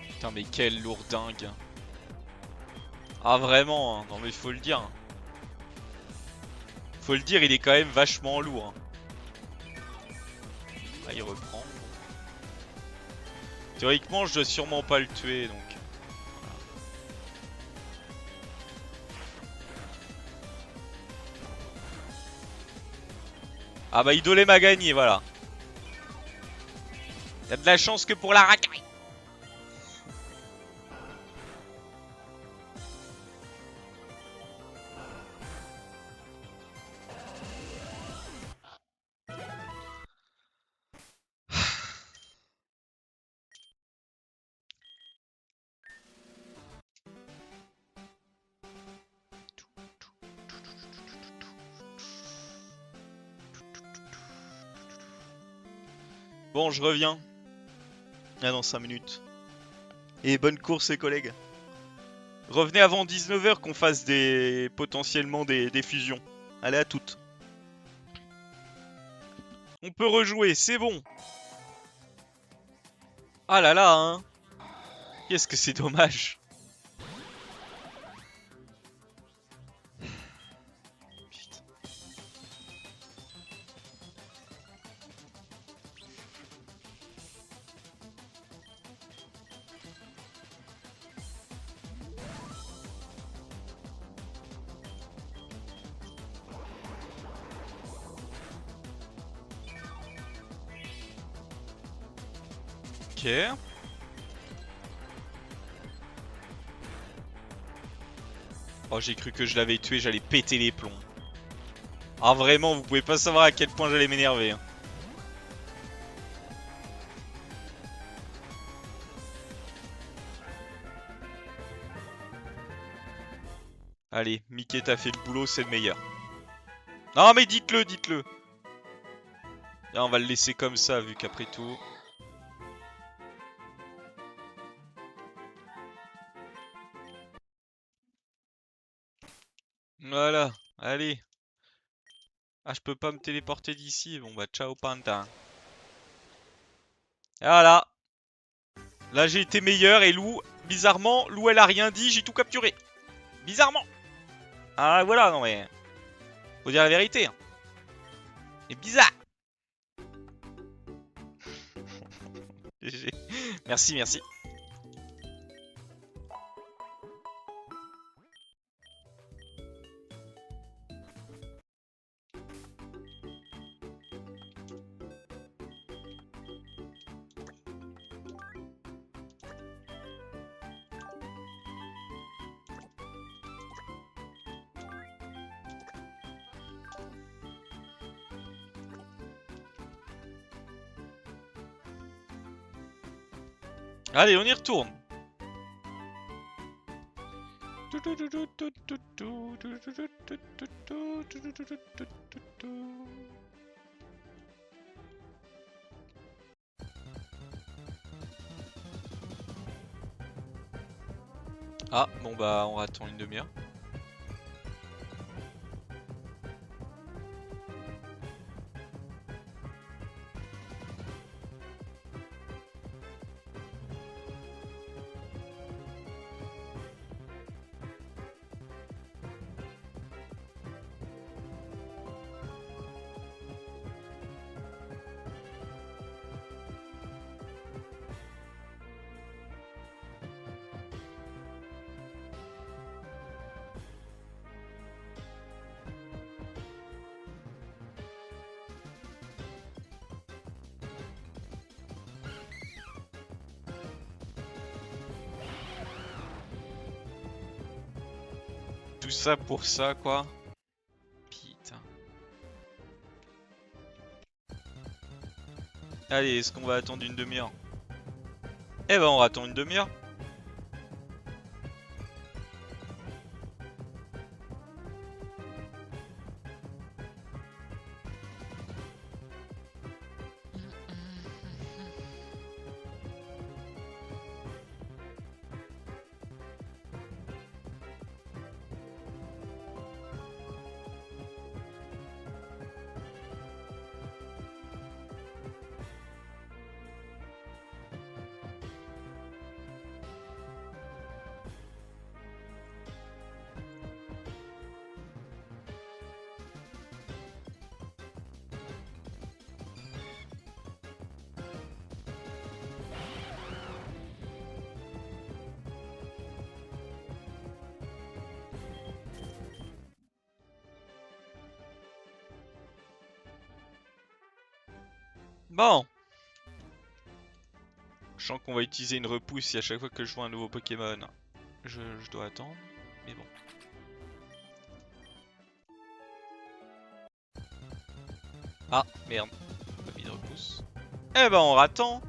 Putain mais quel lourdingue. Ah vraiment, hein. Non mais faut le dire. Hein. Faut le dire, il est quand même vachement lourd. Hein. Ah il reprend. Théoriquement je dois sûrement pas le tuer donc. Voilà. Ah bah Idolé m'a gagné voilà. Y'a de la chance que pour la racaille. Bon, je reviens. Ah dans 5 minutes. Et bonne course les collègues. Revenez avant 19 h qu'on fasse potentiellement des fusions. Allez à toutes. On peut rejouer, c'est bon. Ah là là, hein. Qu'est-ce que c'est dommage. Putain. Ok. Oh, j'ai cru que je l'avais tué, j'allais péter les plombs. Ah vraiment, vous pouvez pas savoir à quel point j'allais m'énerver. Hein. Allez, Mickey, t'as fait le boulot, c'est le meilleur. Non mais dites-le, dites-le. Là, on va le laisser comme ça, vu qu'après tout... Voilà, allez. Ah, je peux pas me téléporter d'ici. Bon bah, ciao panda. Et voilà. Là, j'ai été meilleur et Lou, bizarrement, Lou, elle a rien dit, j'ai tout capturé. Bizarrement. Ah, voilà, non mais... Faut dire la vérité. Hein. C'est bizarre. Merci, merci. Allez, on y retourne. Ah, bon bah, on attend une demi-heure. Tout ça pour ça, quoi. Putain. Allez, est-ce qu'on va attendre une demi-heure? Eh ben, on va attendre une demi-heure. Bon. Je sens qu'on va utiliser une repousse et à chaque fois que je vois un nouveau Pokémon, je dois attendre. Mais bon. Ah, merde. Pas mis de repousse. Eh ben, on attend.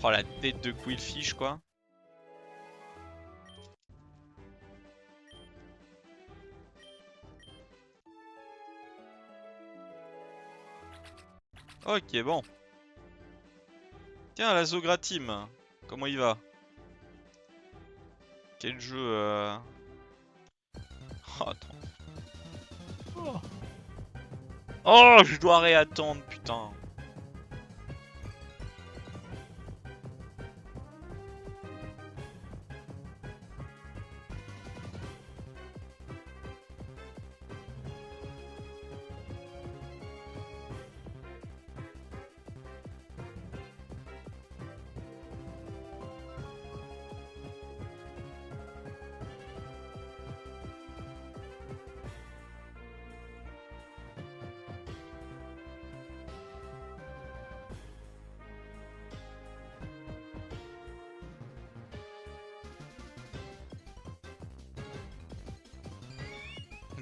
Oh la tête de Quillfish quoi. Ok bon. Tiens la Zogra Team. Comment il va? Quel jeu Oh, attends. Oh. Oh, je dois réattendre, putain.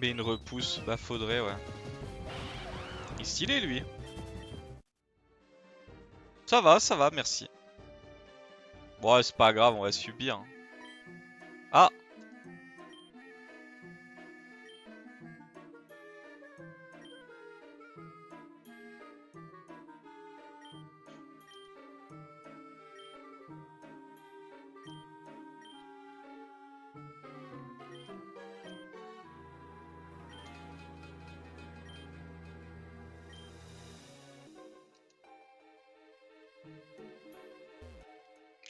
Mais une repousse, bah faudrait ouais. Il est stylé lui. Ça va, merci. Bon ouais, c'est pas grave, on va subir. Hein. Ah.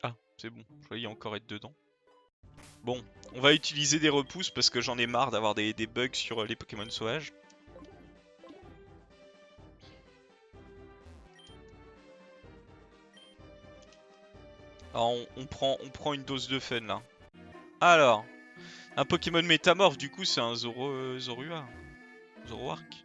Ah, c'est bon, je voyais encore être dedans. Bon, on va utiliser des repousses parce que j'en ai marre d'avoir des bugs sur les Pokémon sauvages. Alors on prend une dose de fun là. Alors, un Pokémon métamorphe du coup c'est un Zorua. Zoroark.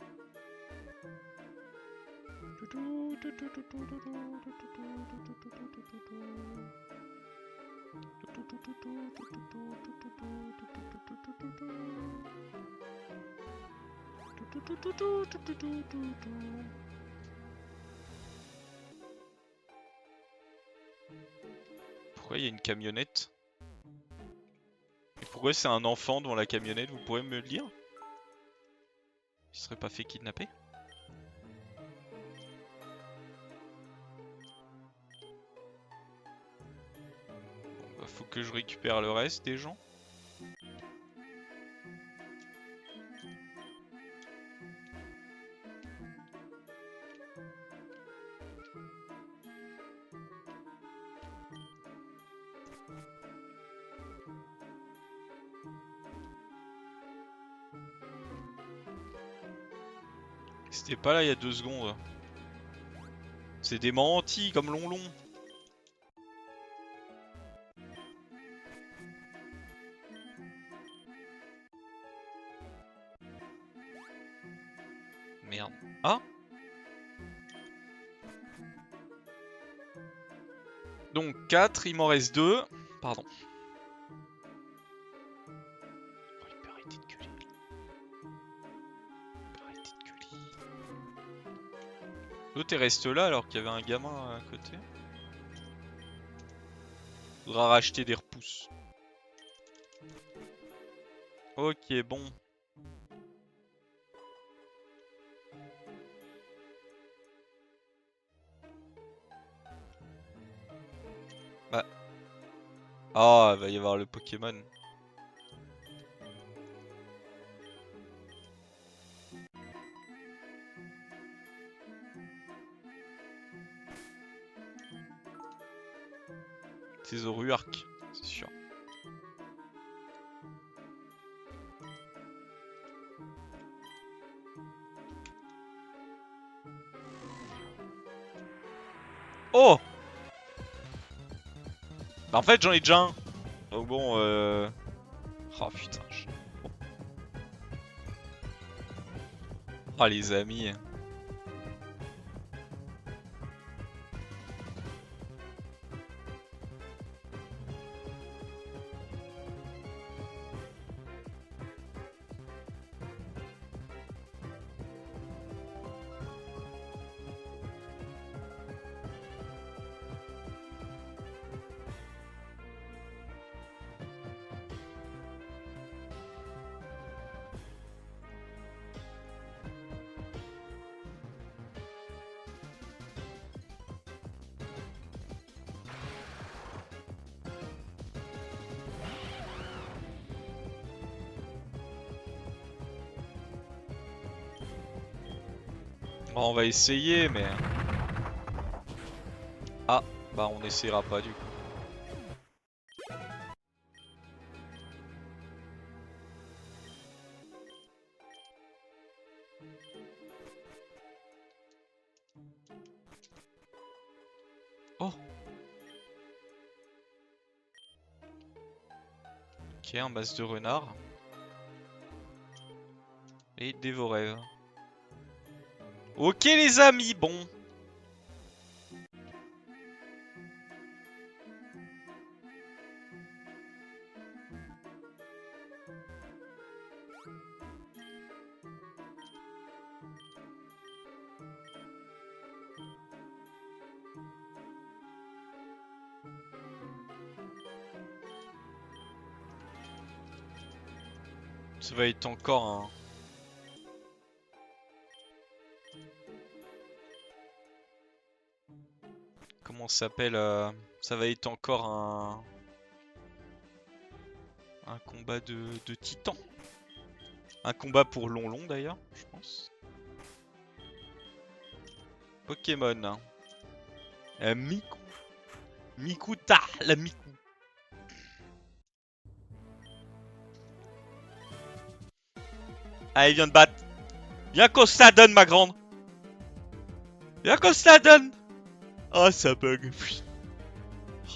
Pourquoi il y a une camionnette? Et pourquoi c'est un enfant dans la camionnette? Vous pourrez me le dire? Il serait pas fait kidnapper? Bon, bah, faut que je récupère le reste des gens. C'était pas là il y a 2 secondes. C'est des mentis comme Lonlon. Merde. Ah? Donc 4, il m'en reste 2. Pardon. Oh, il peut arrêter de gueuler. Il peut arrêter de gueuler. L'autre est resté là alors qu'il y avait un gamin à côté. Faudra racheter des repousses. Ok, bon. Bah. Ah, il va y avoir le Pokémon. C'est Zoruark, c'est sûr. Oh! Bah en fait j'en ai déjà un. Donc bon Oh putain. Oh les amis. Bon, on va essayer, mais... Ah, bah on essaiera pas du coup. Oh. Ok, un masse de renard. Et des vos rêves. Ok les amis, bon. Ça va être encore un... Comment ça s'appelle Ça va être encore un combat de titans. Un combat pour Long d'ailleurs, je pense. Pokémon. Miku. Mikuta, la Miku. Ah, il vient de battre. Viens qu'on se la donne, ma grande. Viens qu'on se la donne. Ah, ça bug.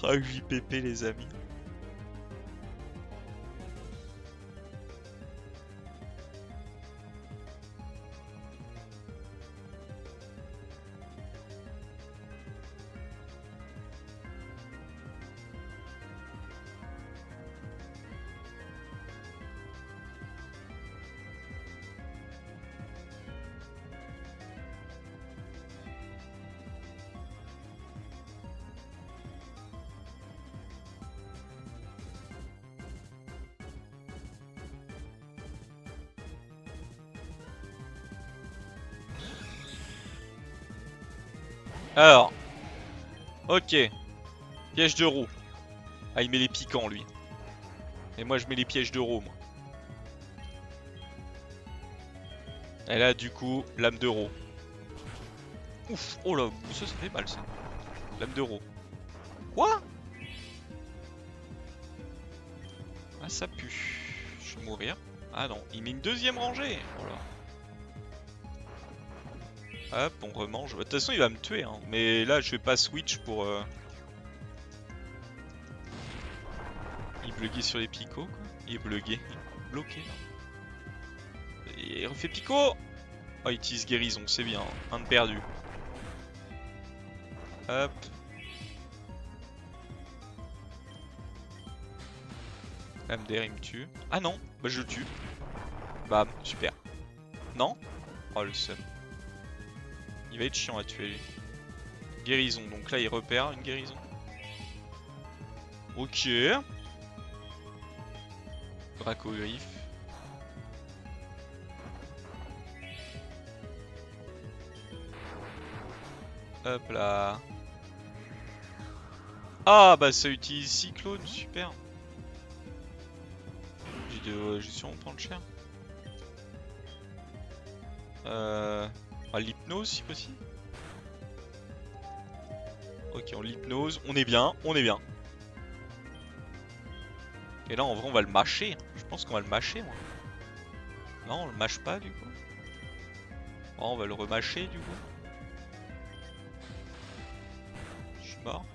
Ah, JPP, les amis. Alors. Ok. Piège de roue. Ah, il met les piquants, lui. Et moi, je mets les pièges de roue, moi. Et là, du coup, lame de roue. Ouf. Oh là, ça fait mal, ça. Lame de roue. Quoi? Ah, ça pue. Je vais mourir. Ah non, il met une deuxième rangée. Oh là. Hop, on remange. De toute façon, il va me tuer, hein. Mais là, je vais pas switch pour... Il buguait sur les picots, quoi. Il est bugué. Bloqué, là. Et il refait picot. Oh, il utilise guérison, c'est bien. Un de perdu. Hop. MDR, il me tue. Ah non, bah je le tue. Bam, super. Non? Oh, le seum. Il va être chiant à tuer, lui. Guérison, donc là, il repère une guérison. Ok. Dracogriffe. Hop là. Ah bah ça utilise Cyclone, super. J'ai sûrement prendre cher. L'hypnose si possible. Ok, on l'hypnose, on est bien, on est bien. Et là en vrai on va le mâcher. Je pense qu'on va le mâcher moi. Non, on le mâche pas du coup. Oh, on va le remâcher du coup. Je suis mort.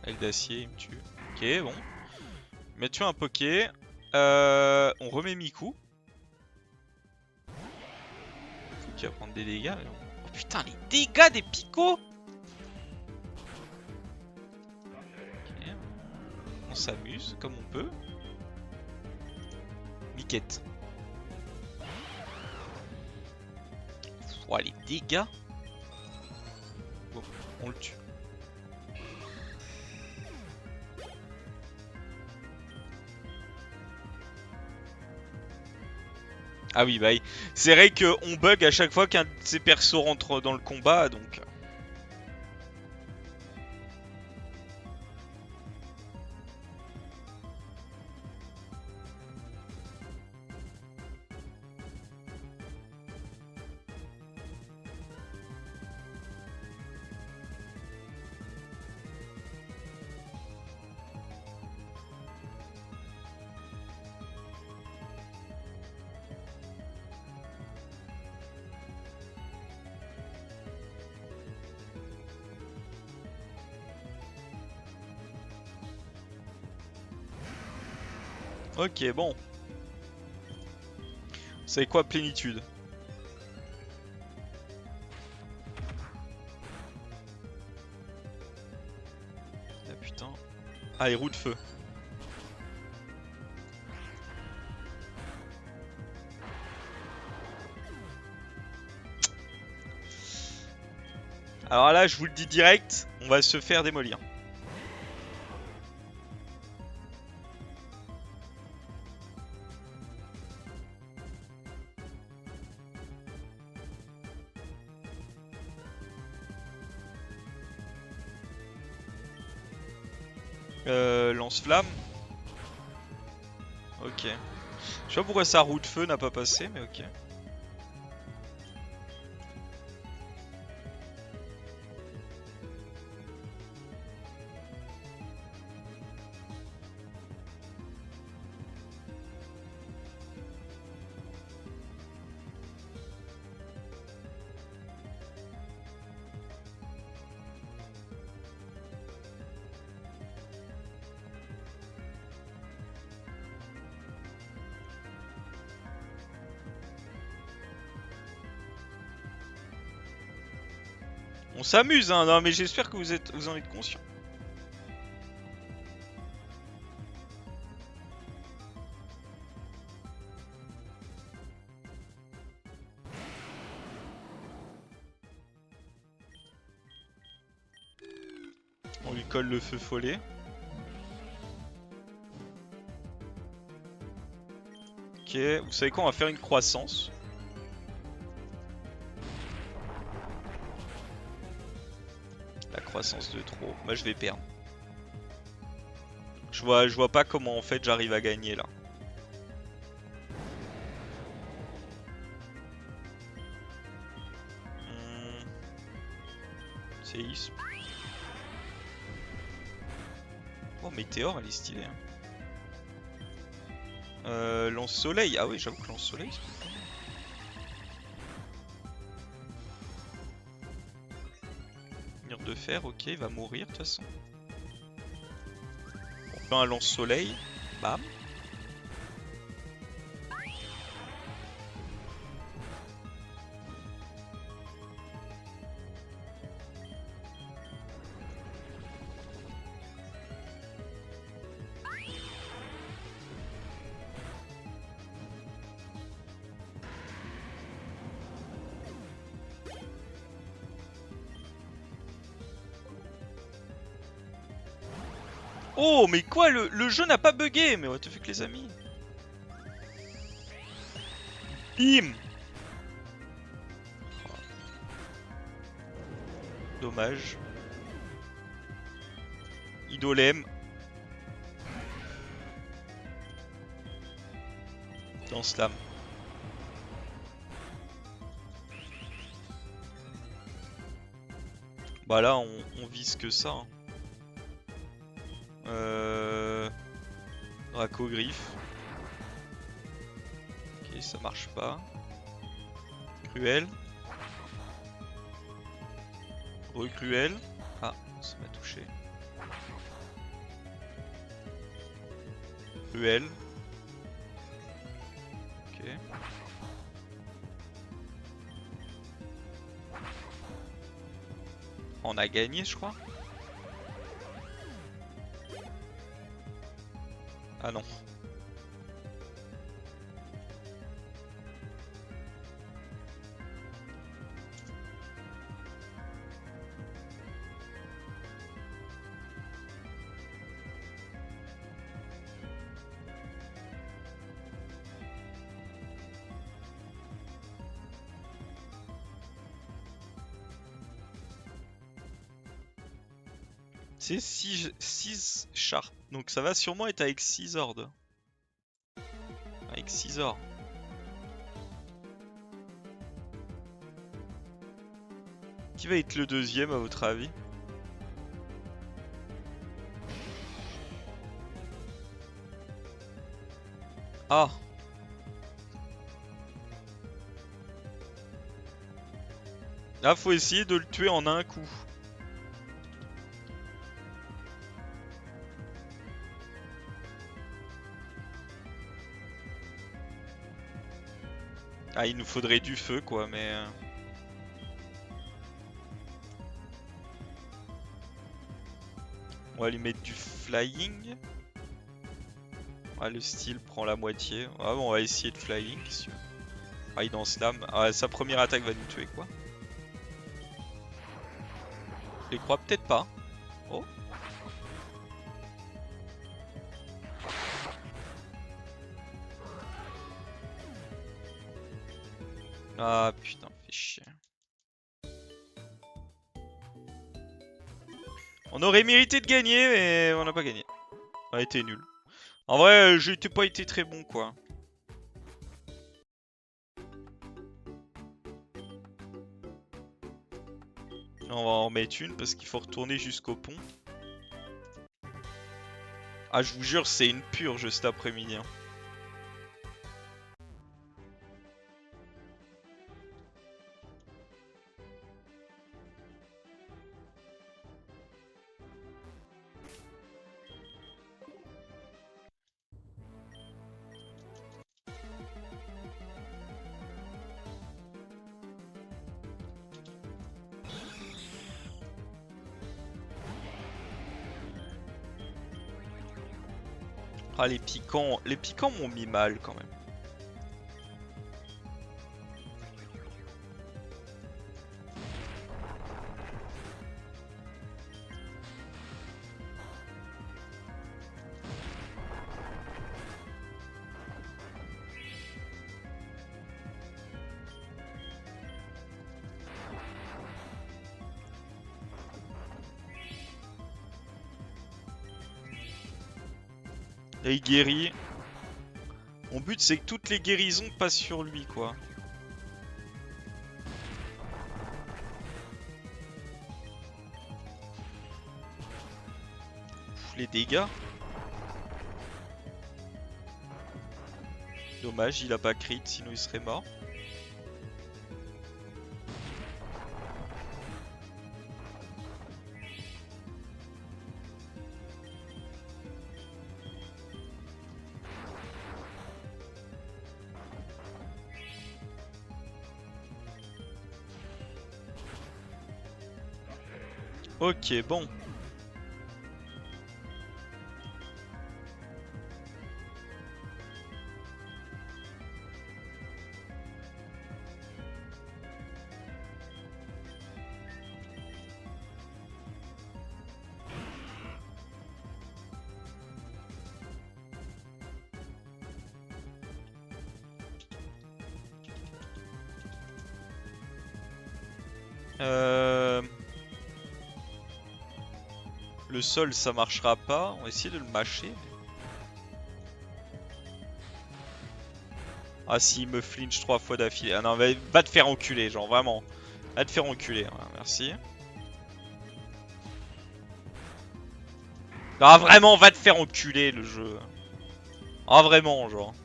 Aile d'acier, il me tue. Ok, bon. Il m'a tué un poké. On remet Miku. Faut qu'il va prendre des dégâts. Mais... Oh putain, les dégâts des picots! Ok. On s'amuse comme on peut. Miquette. Oh, les dégâts! Bon, on le tue. Ah oui, bah c'est vrai qu'on bug à chaque fois qu'un de ces persos rentre dans le combat, donc... Ok, bon. Vous savez quoi, plénitude? Ah putain. Allez, roue de feu. Alors là, je vous le dis direct, on va se faire démolir. Lance-flamme. Ok. Je sais pas pourquoi sa roue de feu n'a pas passé, mais ok. On s'amuse, hein. Non, mais j'espère que vous en êtes conscient. On lui colle le feu follet. Ok, vous savez quoi, on va faire une croissance. La croissance de trop. Bah je vais perdre. Je vois pas comment en fait j'arrive à gagner là. Séisme. Oh, météore, elle est stylée. Hein. Lance-soleil. Ah oui, j'avoue que lance-soleil, c'est pas mal. Mur de fer, ok, il va mourir de toute façon. On fait un lance-soleil. Bam. Oh, mais quoi, le jeu n'a pas bugué. Mais what the fuck, les amis. Bim. Dommage. Idolème. Lance-flamme. Bah là, on vise que ça. Hein. Draco-griffe. Ok, ça marche pas. Cruel. Recruel. Ah, ça m'a touché. Cruel. Ok. On a gagné, je crois. Ah non. C'est 6 chars. Donc ça va sûrement être avec 6 hordes. Avec 6 hordes. Qui va être le deuxième à votre avis? Ah! Là, faut essayer de le tuer en un coup. Ah, il nous faudrait du feu, quoi, mais... On va lui mettre du flying. Ah, le style prend la moitié. Ah bon, on va essayer de flying. Ah, il dans slam. Ah, sa première attaque va nous tuer, quoi. Je les crois peut-être pas. Oh. Ah putain, fait chier. On aurait mérité de gagner, mais on n'a pas gagné. On a été nul. En vrai, j'ai pas été très bon, quoi. On va en mettre une parce qu'il faut retourner jusqu'au pont. Ah, je vous jure, c'est une purge cet après-midi. Hein. Ah, les piquants m'ont mis mal quand même. Là, il guérit. Mon but, c'est que toutes les guérisons passent sur lui, quoi. Pff, les dégâts. Dommage, il a pas crit, sinon il serait mort. Ok, bon. Le sol, ça marchera pas. On va essayer de le mâcher. Ah, si, il me flinch 3 fois d'affilée. Ah non, va te faire enculer, genre, vraiment. Va te faire enculer, voilà, merci. Ah, vraiment, va te faire enculer, le jeu. Ah, vraiment, genre.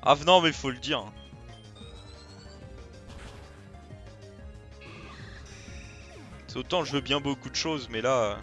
Ah, non, mais faut le dire. C'est autant je veux bien beaucoup de choses, mais là...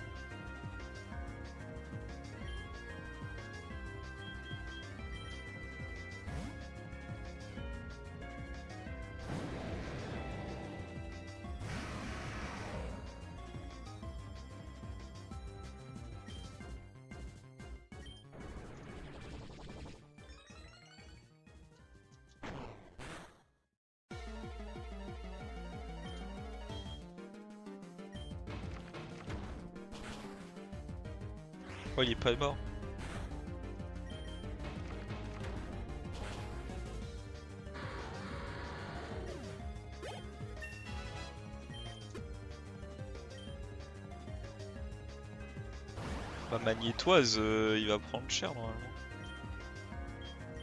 Oh, il est pas mort. Ma magnétoise, il va prendre cher normalement.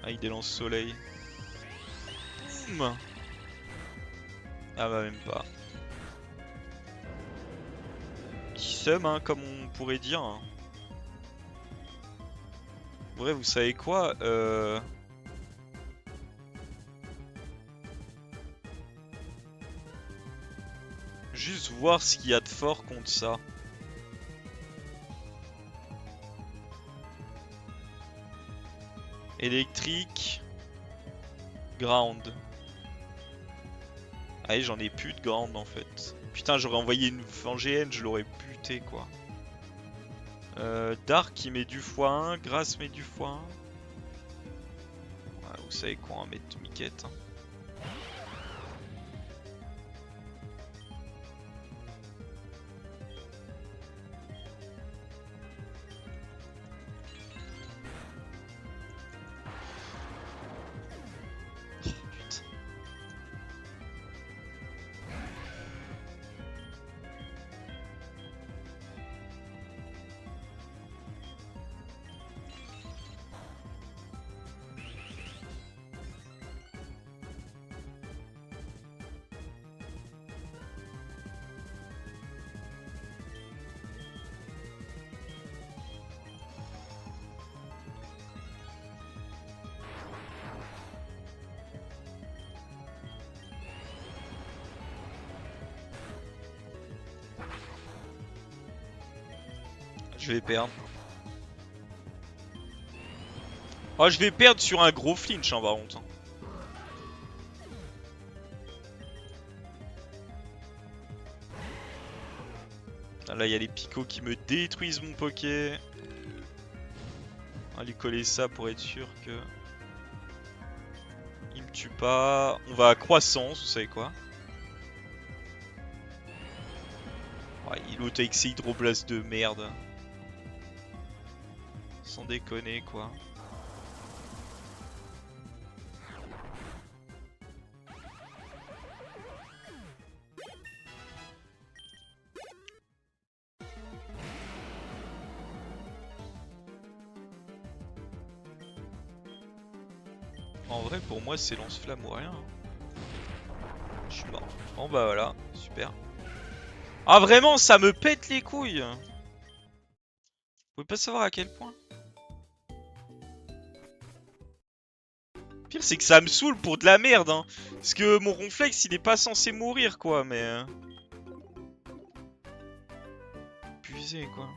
Ah, il délance soleil. Boum. Ah bah même pas. Petit seum, hein, comme on pourrait dire. Hein. Vrai, vous savez quoi Juste voir ce qu'il y a de fort contre ça. Électrique. Ground. Allez, j'en ai plus de ground en fait. Putain, j'aurais envoyé une GN, je l'aurais buté quoi. Dark il met du x1, Grass met du x1. Ouais, vous savez quoi, on va mettre Miquette. Hein. Je vais perdre. Oh, je vais perdre sur un gros flinch en par contre. Ah, là, il y a les picots qui me détruisent mon poké. On va lui coller ça pour être sûr que... il me tue pas. On va à croissance, vous savez quoi. Ouais, il auto avec ses hydroblastes de merde. Sans déconner quoi. En vrai pour moi c'est lance-flamme ou rien. Je suis mort. Bon bah voilà, super. Ah vraiment ça me pète les couilles. Vous pouvez pas savoir à quel point. Pire c'est que ça me saoule pour de la merde hein. Parce que mon ronflex il est pas censé mourir quoi mais... Puisé quoi.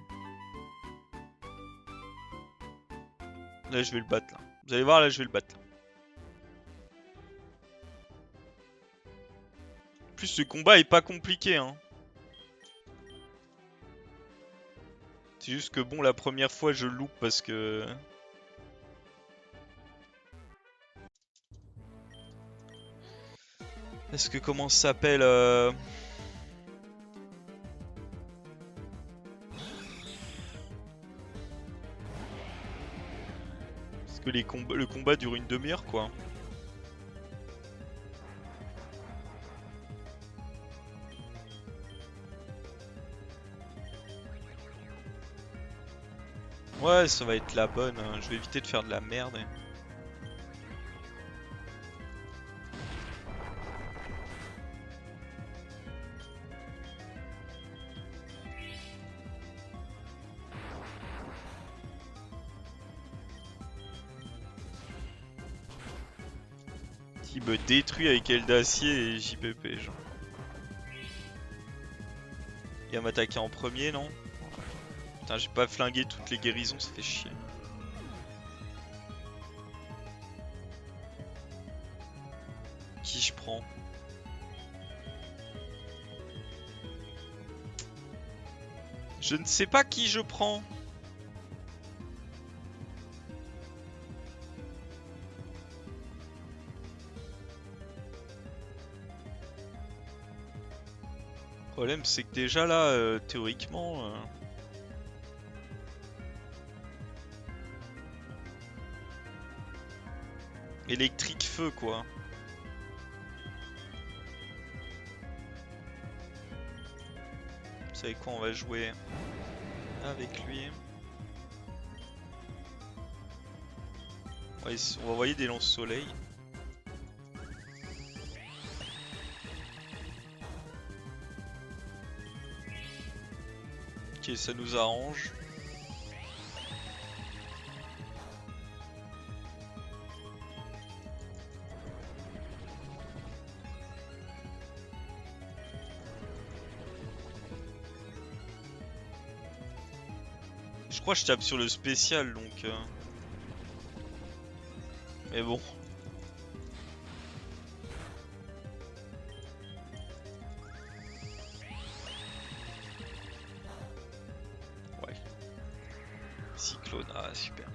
Là je vais le battre là. Vous allez voir là je vais le battre là. En plus ce combat est pas compliqué hein. C'est juste que bon la première fois je loupe parce que... Est-ce que comment ça s'appelle Parce que le combat dure une demi-heure quoi. Ouais ça va être la bonne, hein. Je vais éviter de faire de la merde. Qui me détruit avec aile d'acier et JPP genre. Il va m'attaquer en premier non? Putain j'ai pas flingué toutes les guérisons, ça fait chier. Qui je prends? Je ne sais pas qui je prends. Le problème c'est que déjà là, théoriquement... électrique feu quoi. Vous savez quoi, on va jouer avec lui. On va envoyer des lance-soleil. Ok, ça nous arrange. Je crois que je tape sur le spécial donc... Mais bon. Ouais. Cyclone, ah super.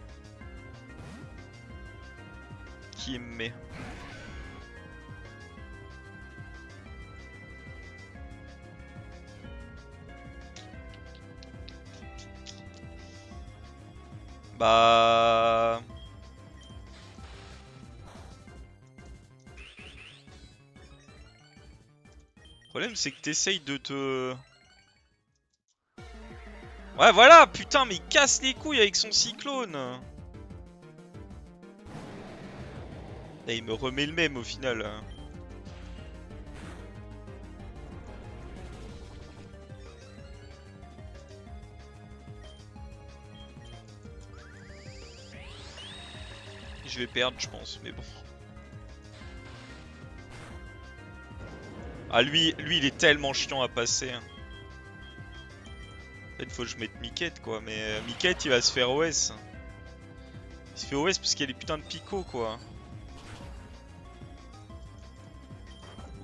Qui me met? Bah... Le problème c'est que t'essayes de te... Ouais voilà, putain mais il casse les couilles avec son cyclone. Et il me remet le même au final. Je vais perdre je pense, mais bon. Ah lui il est tellement chiant à passer. En fait faut que je mette Miquette quoi, mais Miquette il va se faire OS. Il se fait OS parce qu'il y a les putains de picots quoi.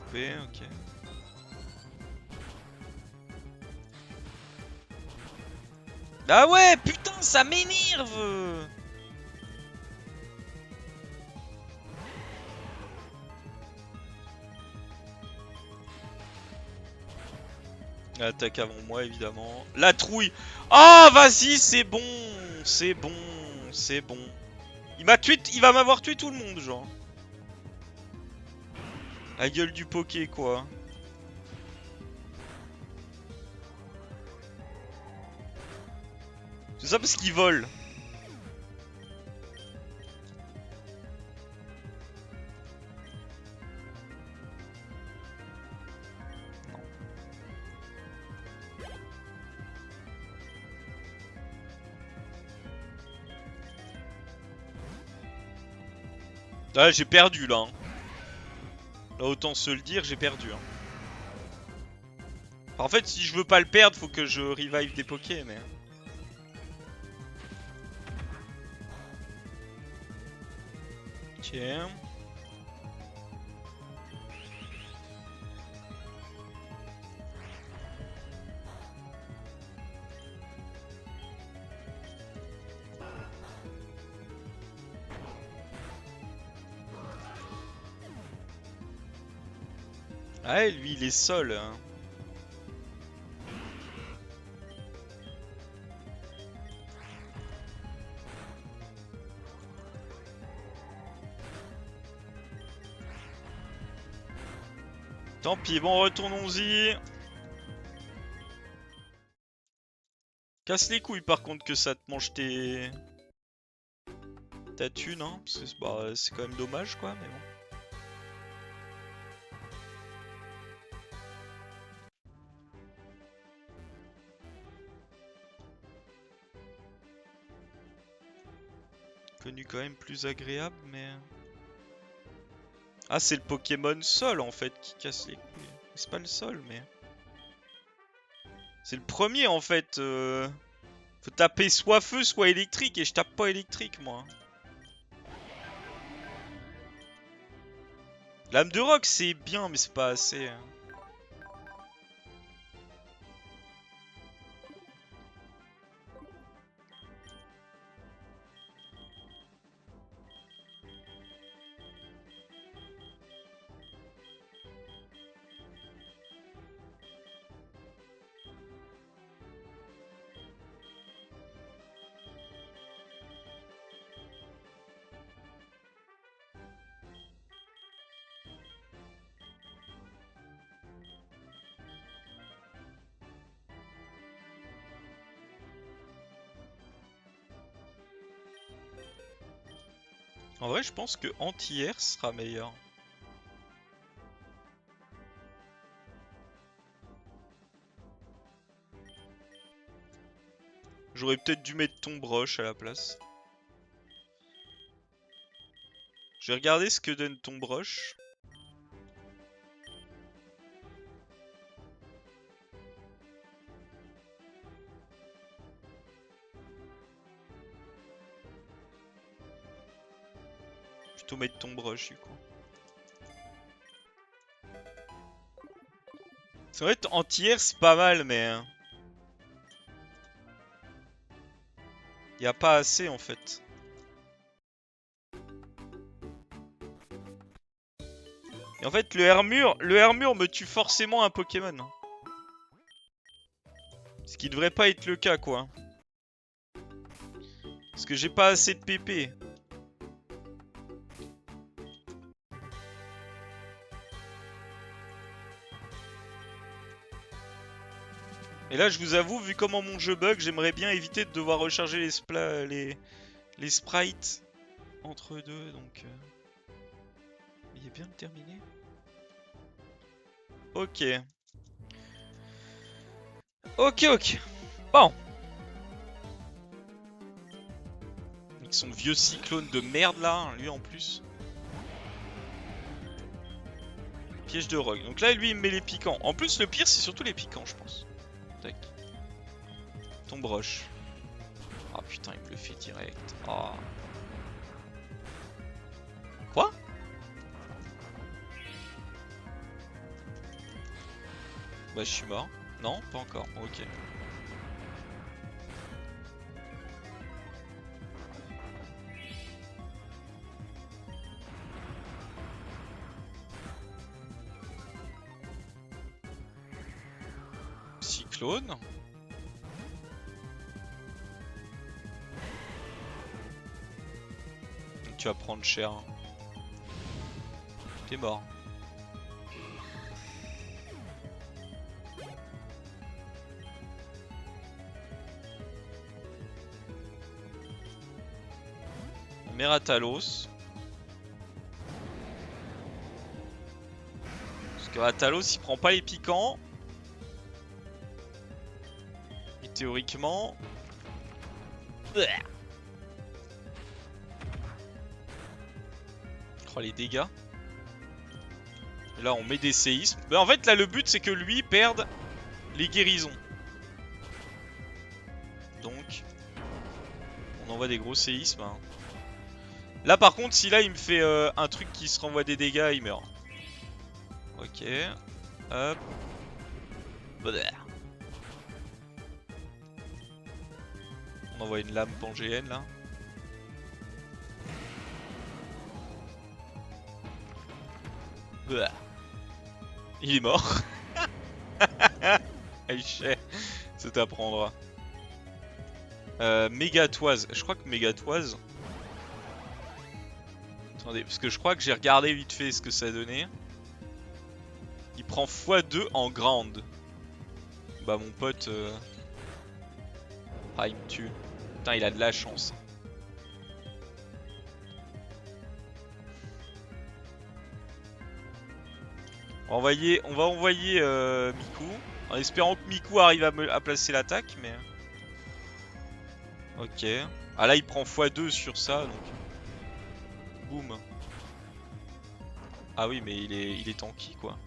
Coupé, ok. Ah ouais, putain, ça m'énerve. Attaque avant moi, évidemment. La trouille. Ah, vas-y, c'est bon. C'est bon. C'est bon. Il m'a tué, il va m'avoir tué tout le monde, genre. La gueule du poké, quoi. C'est ça parce qu'il vole. Ah, j'ai perdu, là. Hein. Là, autant se le dire, j'ai perdu. Hein. Enfin, en fait, si je veux pas le perdre, faut que je revive des pokés, mais... Ok. Ah, lui, il est seul. Hein. Tant pis, bon, retournons-y. Casse les couilles, par contre, que ça te mange ta thune, hein. Parce que bah, c'est quand même dommage, quoi, mais bon. Connu quand même plus agréable, mais... Ah, c'est le Pokémon Sol, en fait, qui casse les couilles. C'est pas le Sol, mais... C'est le premier, en fait. Faut taper soit feu, soit électrique, et je tape pas électrique, moi. Lame de roc, c'est bien, mais c'est pas assez. Hein. En vrai, je pense que anti-air sera meilleur. J'aurais peut-être dû mettre ton broche à la place. Je vais regarder ce que donne ton broche. plutôt mettre ton brush du coup. C'est vrai, anti-air c'est pas mal, mais y a pas assez en fait. Et en fait, le Hermure me tue forcément un Pokémon. Ce qui devrait pas être le cas, quoi. Parce que j'ai pas assez de PP. Et là, je vous avoue, vu comment mon jeu bug, j'aimerais bien éviter de devoir recharger les sprites entre deux, donc... Il est bien terminé. Ok. Ok. Bon. Avec son vieux cyclone de merde là, lui en plus. Piège de rogue. Donc là, lui, il me met les piquants. En plus, le pire, c'est surtout les piquants, je pense. Tac. Ton broche. Ah putain, il me le fait direct. Ah. Quoi? Bah, je suis mort. Non, pas encore. Ok. Cyclone. Donc tu vas prendre cher. T'es mort. Meratalos. Parce que Ratalos il prend pas les piquants. Et théoriquement. Oh les dégâts. Et là on met des séismes. Mais en fait là le but c'est que lui perde les guérisons. Donc on envoie des gros séismes. Hein. Là par contre si là il me fait un truc qui se renvoie des dégâts, il meurt. Ok. Hop. On envoie une lame pangéenne là. Il est mort. Ça t'apprendra. Mégatoise. Je crois que Mégatoise. Attendez, parce que je crois que j'ai regardé vite fait ce que ça donnait. Il prend x2 en grande. Bah mon pote... Ah il me tue. Putain il a de la chance. On va envoyer Miku. En espérant que Miku arrive à placer l'attaque, mais... Ok. Ah là il prend x2 sur ça, donc... Boum. Ah oui mais il est tanky quoi.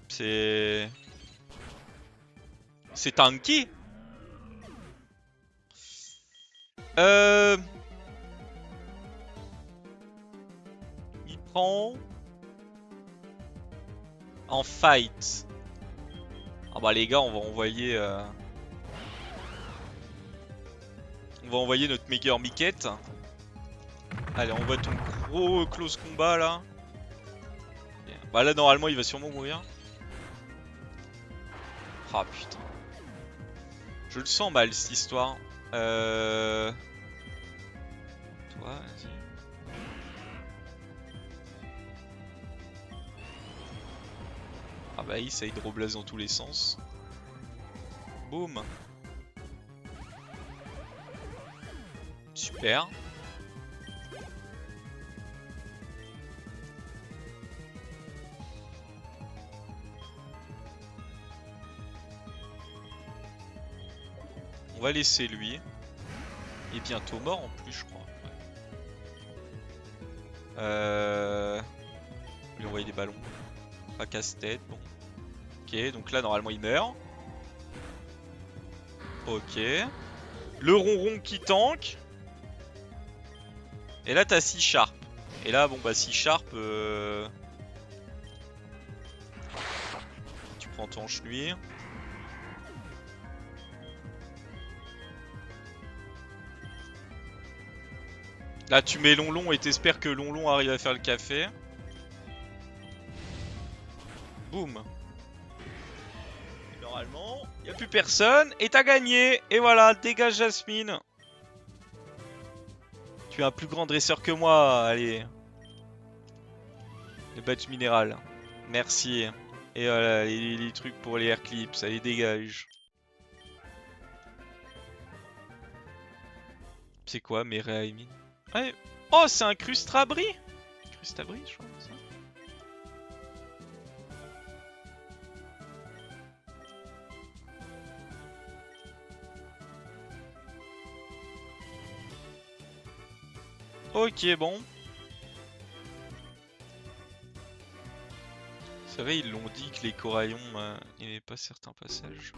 C'est tanky. Il prend... En fight. Ah bah les gars on va envoyer... On va envoyer notre meilleur Miquette. Allez, on voit ton gros close combat là. Bah là normalement il va sûrement mourir. Ah putain. Je le sens mal cette histoire. Toi, vas-y. Ah bah ça hydroblase dans tous les sens. Boum. Super. On va laisser lui. Il est bientôt mort en plus je crois. Ouais. Lui envoyer des ballons. Pas casse-tête, bon. Ok, donc là normalement il meurt. Ok. Le ronron qui tank. Et là t'as 6 Sharp. Et là bon bah 6 Sharp tu prends ton chenouille. Là tu mets Lonlon et t'espères que Lonlon arrive à faire le café. Boum. Normalement, y a plus personne et t'as gagné. Et voilà, dégage Jasmine. Tu es un plus grand dresseur que moi, allez. Le badge minéral. Merci. Et voilà, les trucs pour les air clips, allez dégage. C'est quoi, Merea et Mine? Ouais. Oh, c'est un Crustabri. Crustabri, je crois, ça. Ok, bon. Vous savez, ils l'ont dit que les coraillons n'aimaient pas certains passages.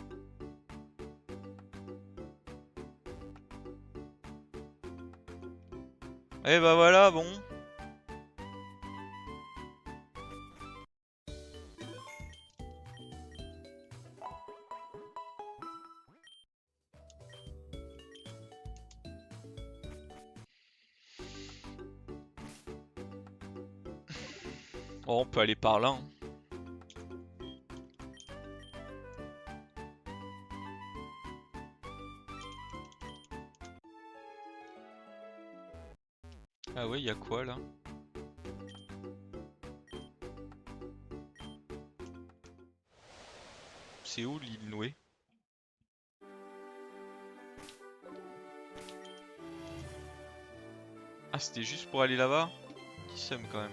Et bah voilà, bon. Oh, on peut aller par là. Hein. Ah ouais, y a quoi là? C'est où l'île Noé? Ah, c'était juste pour aller là-bas? Qui somme quand même.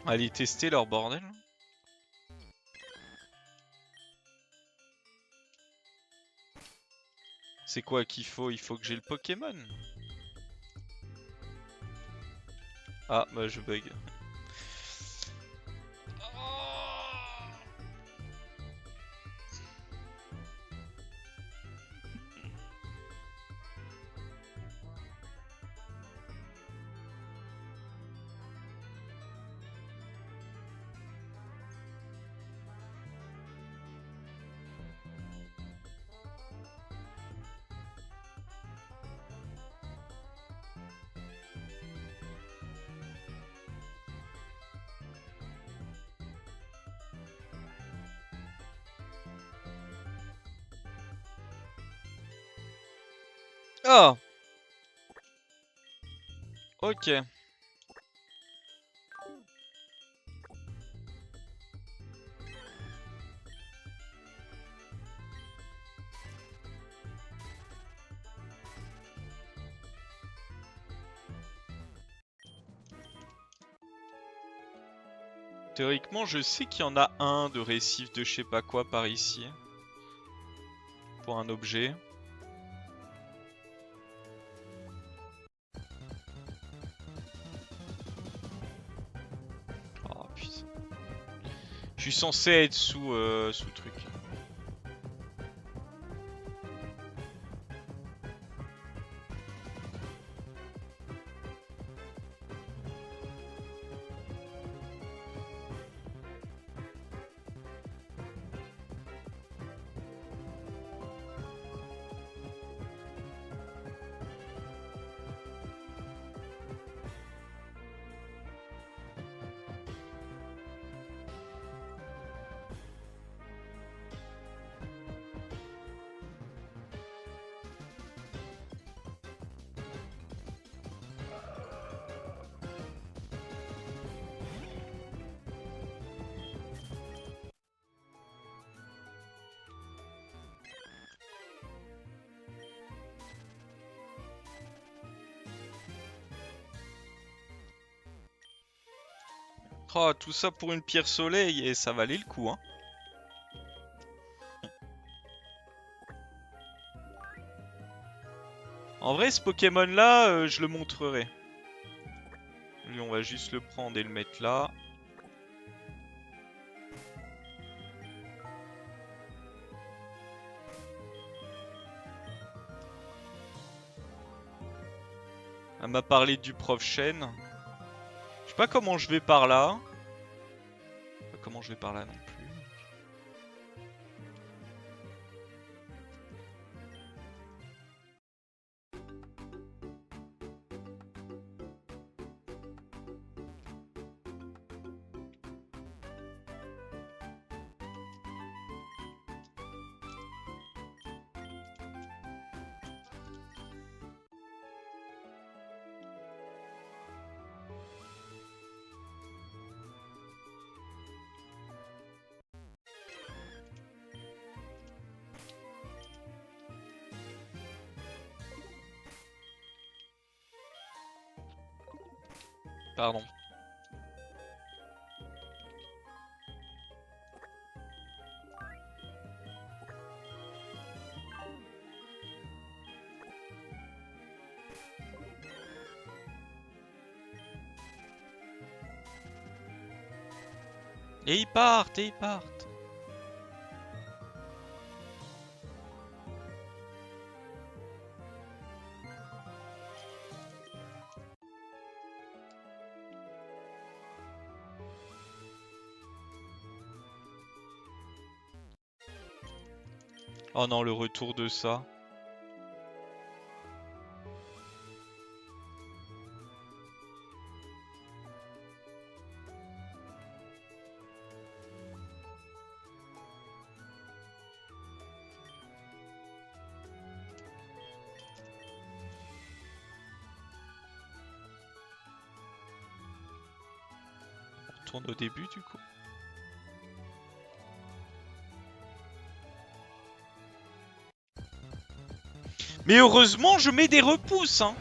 Aller tester leur bordel. C'est quoi qu'il faut? Il faut que j'ai le Pokémon. Ah, bah je bug. Ah! Ok. Théoriquement, je sais qu'il y en a un de récif de je sais pas quoi par ici. Pour un objet. Oh putain. Je suis censé être sous truc. Oh, tout ça pour une pierre soleil et ça valait le coup, hein. En vrai, ce Pokémon là, je le montrerai. Lui, on va juste le prendre et le mettre là. Elle m'a parlé du prof Chen. Je sais pas comment je vais par là. Je sais pas comment je vais par là non plus. Pardon. Et ils partent, et ils partent. Oh non, le retour de ça. On retourne au début du coup. Mais heureusement, je mets des repousses, hein.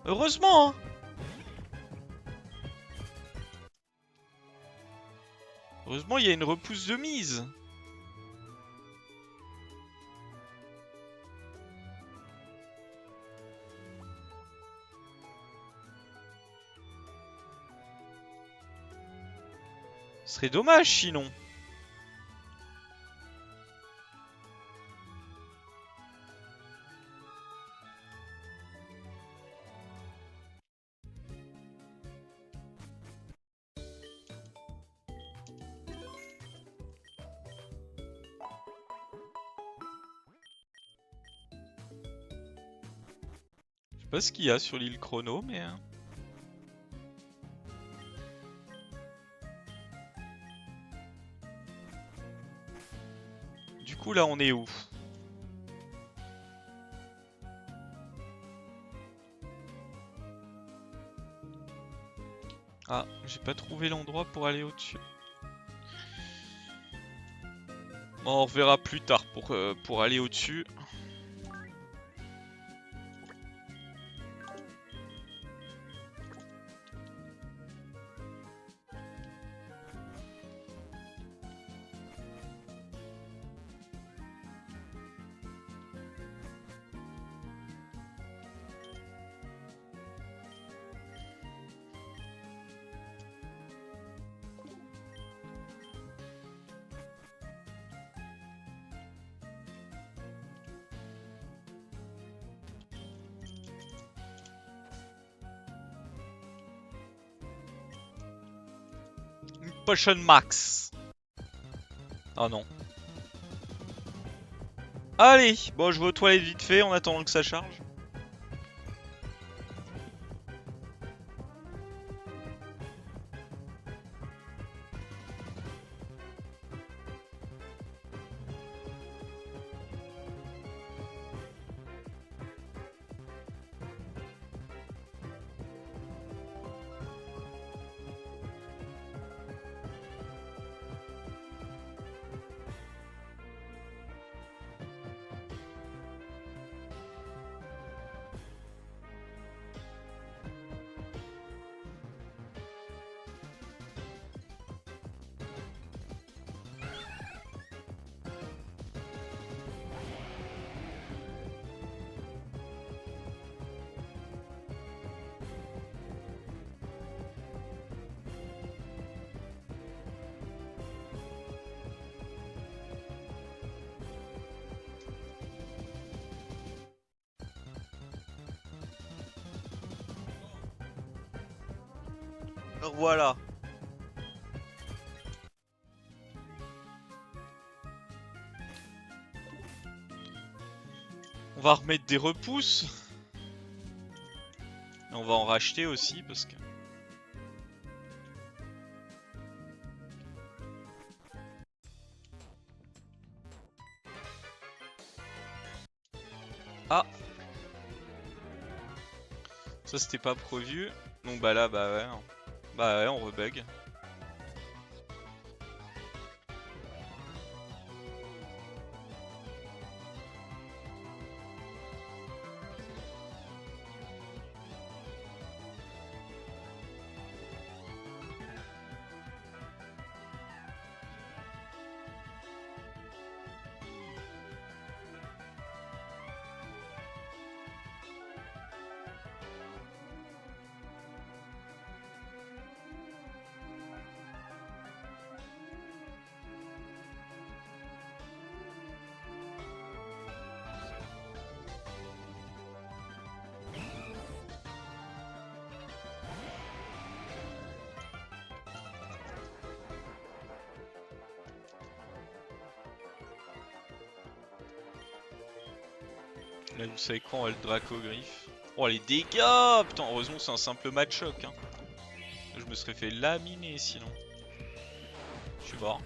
Heureusement, hein. Heureusement, il y a une repousse de mise. Ce serait dommage sinon. Je sais pas ce qu'il y a sur l'île Chrono, mais... Du coup, là, on est où? Ah, j'ai pas trouvé l'endroit pour aller au-dessus. Bon, on reverra plus tard pour aller au-dessus. Potion Max. Oh non. Allez, bon, je vais aux toilettes vite fait en attendant que ça charge. Voilà. On va remettre des repousses. Et on va en racheter aussi parce que... Ah! Ça c'était pas prévu. Donc bah là, bah ouais. Bah ouais, on rebug. Là, vous savez quoi, on va le Dracogriffe. Oh, les dégâts! Putain, heureusement, c'est un simple match-choc. Hein. Je me serais fait laminer sinon. Je suis mort.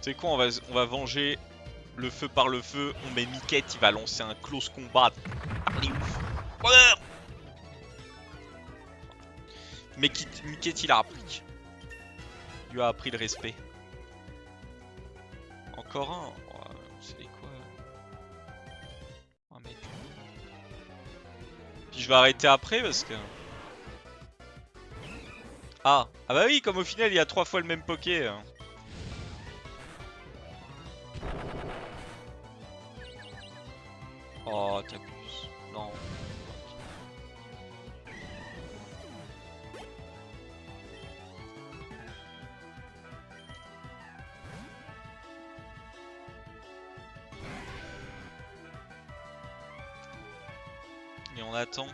C'est quoi, on va venger le feu par le feu. On met Miquette, il va lancer un close combat. Allez, ouf. Ouais. Mais Miquette, il a appris. Il lui a appris le respect. Encore un. Oh, c'est quoi? Oh, mec. Puis je vais arrêter après parce que... Ah bah oui, comme au final il y a 3 fois le même poké. Hein. Oh, t'abuses. Non. Et on attend.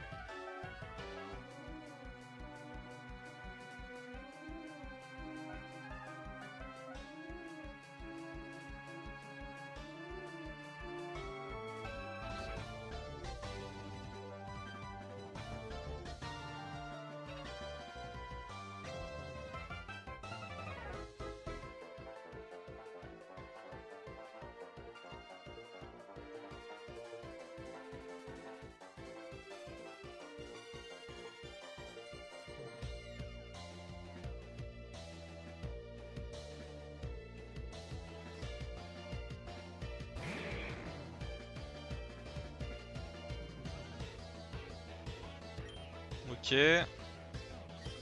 Ok.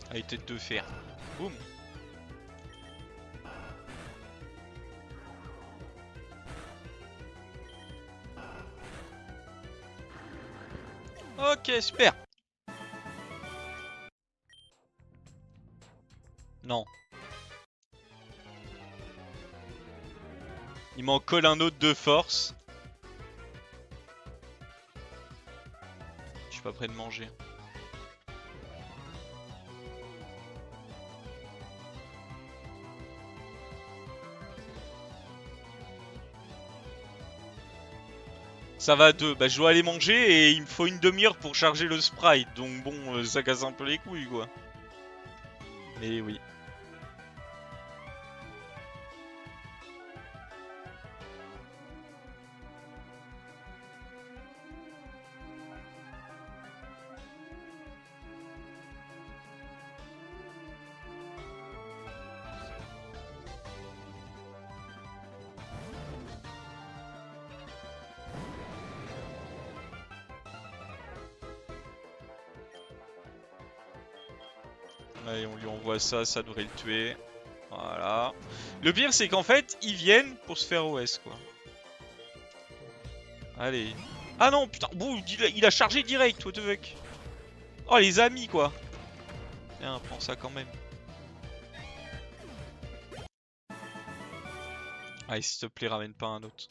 Allez, tête de fer. Boum. Ok, super. Non. Il m'en colle un autre de force. Je suis pas prêt de manger. Ça va à 2. Bah je dois aller manger et il me faut une demi-heure pour charger le sprite. Donc bon, ça casse un peu les couilles quoi. Mais oui. Allez, on lui envoie ça, ça devrait le tuer. Voilà. Le pire, c'est qu'en fait, ils viennent pour se faire OS, quoi. Allez. Ah non, putain, bon, il a chargé direct, what the fuck. Oh, les amis, quoi. Tiens, prends ça quand même. Allez, s'il te plaît, ramène pas un autre.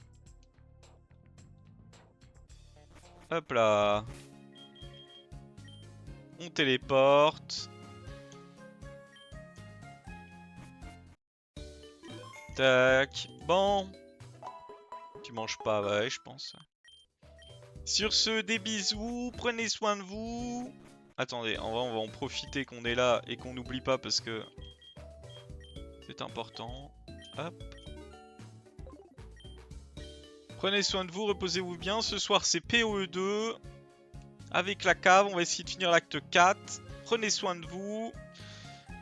Hop là. On téléporte. Tac. Bon. Tu manges pas, ouais, je pense. Sur ce, des bisous. Prenez soin de vous. Attendez, en vrai, on va en profiter qu'on est là et qu'on n'oublie pas parce que c'est important. Hop. Prenez soin de vous, reposez-vous bien. Ce soir, c'est PoE2. Avec la cave, on va essayer de finir l'acte 4. Prenez soin de vous.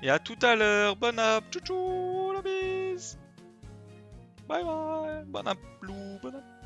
Et à tout à l'heure. Bonne app. Tchou tchou, la bise. Bye bye. Bon app, Lou. Bon app.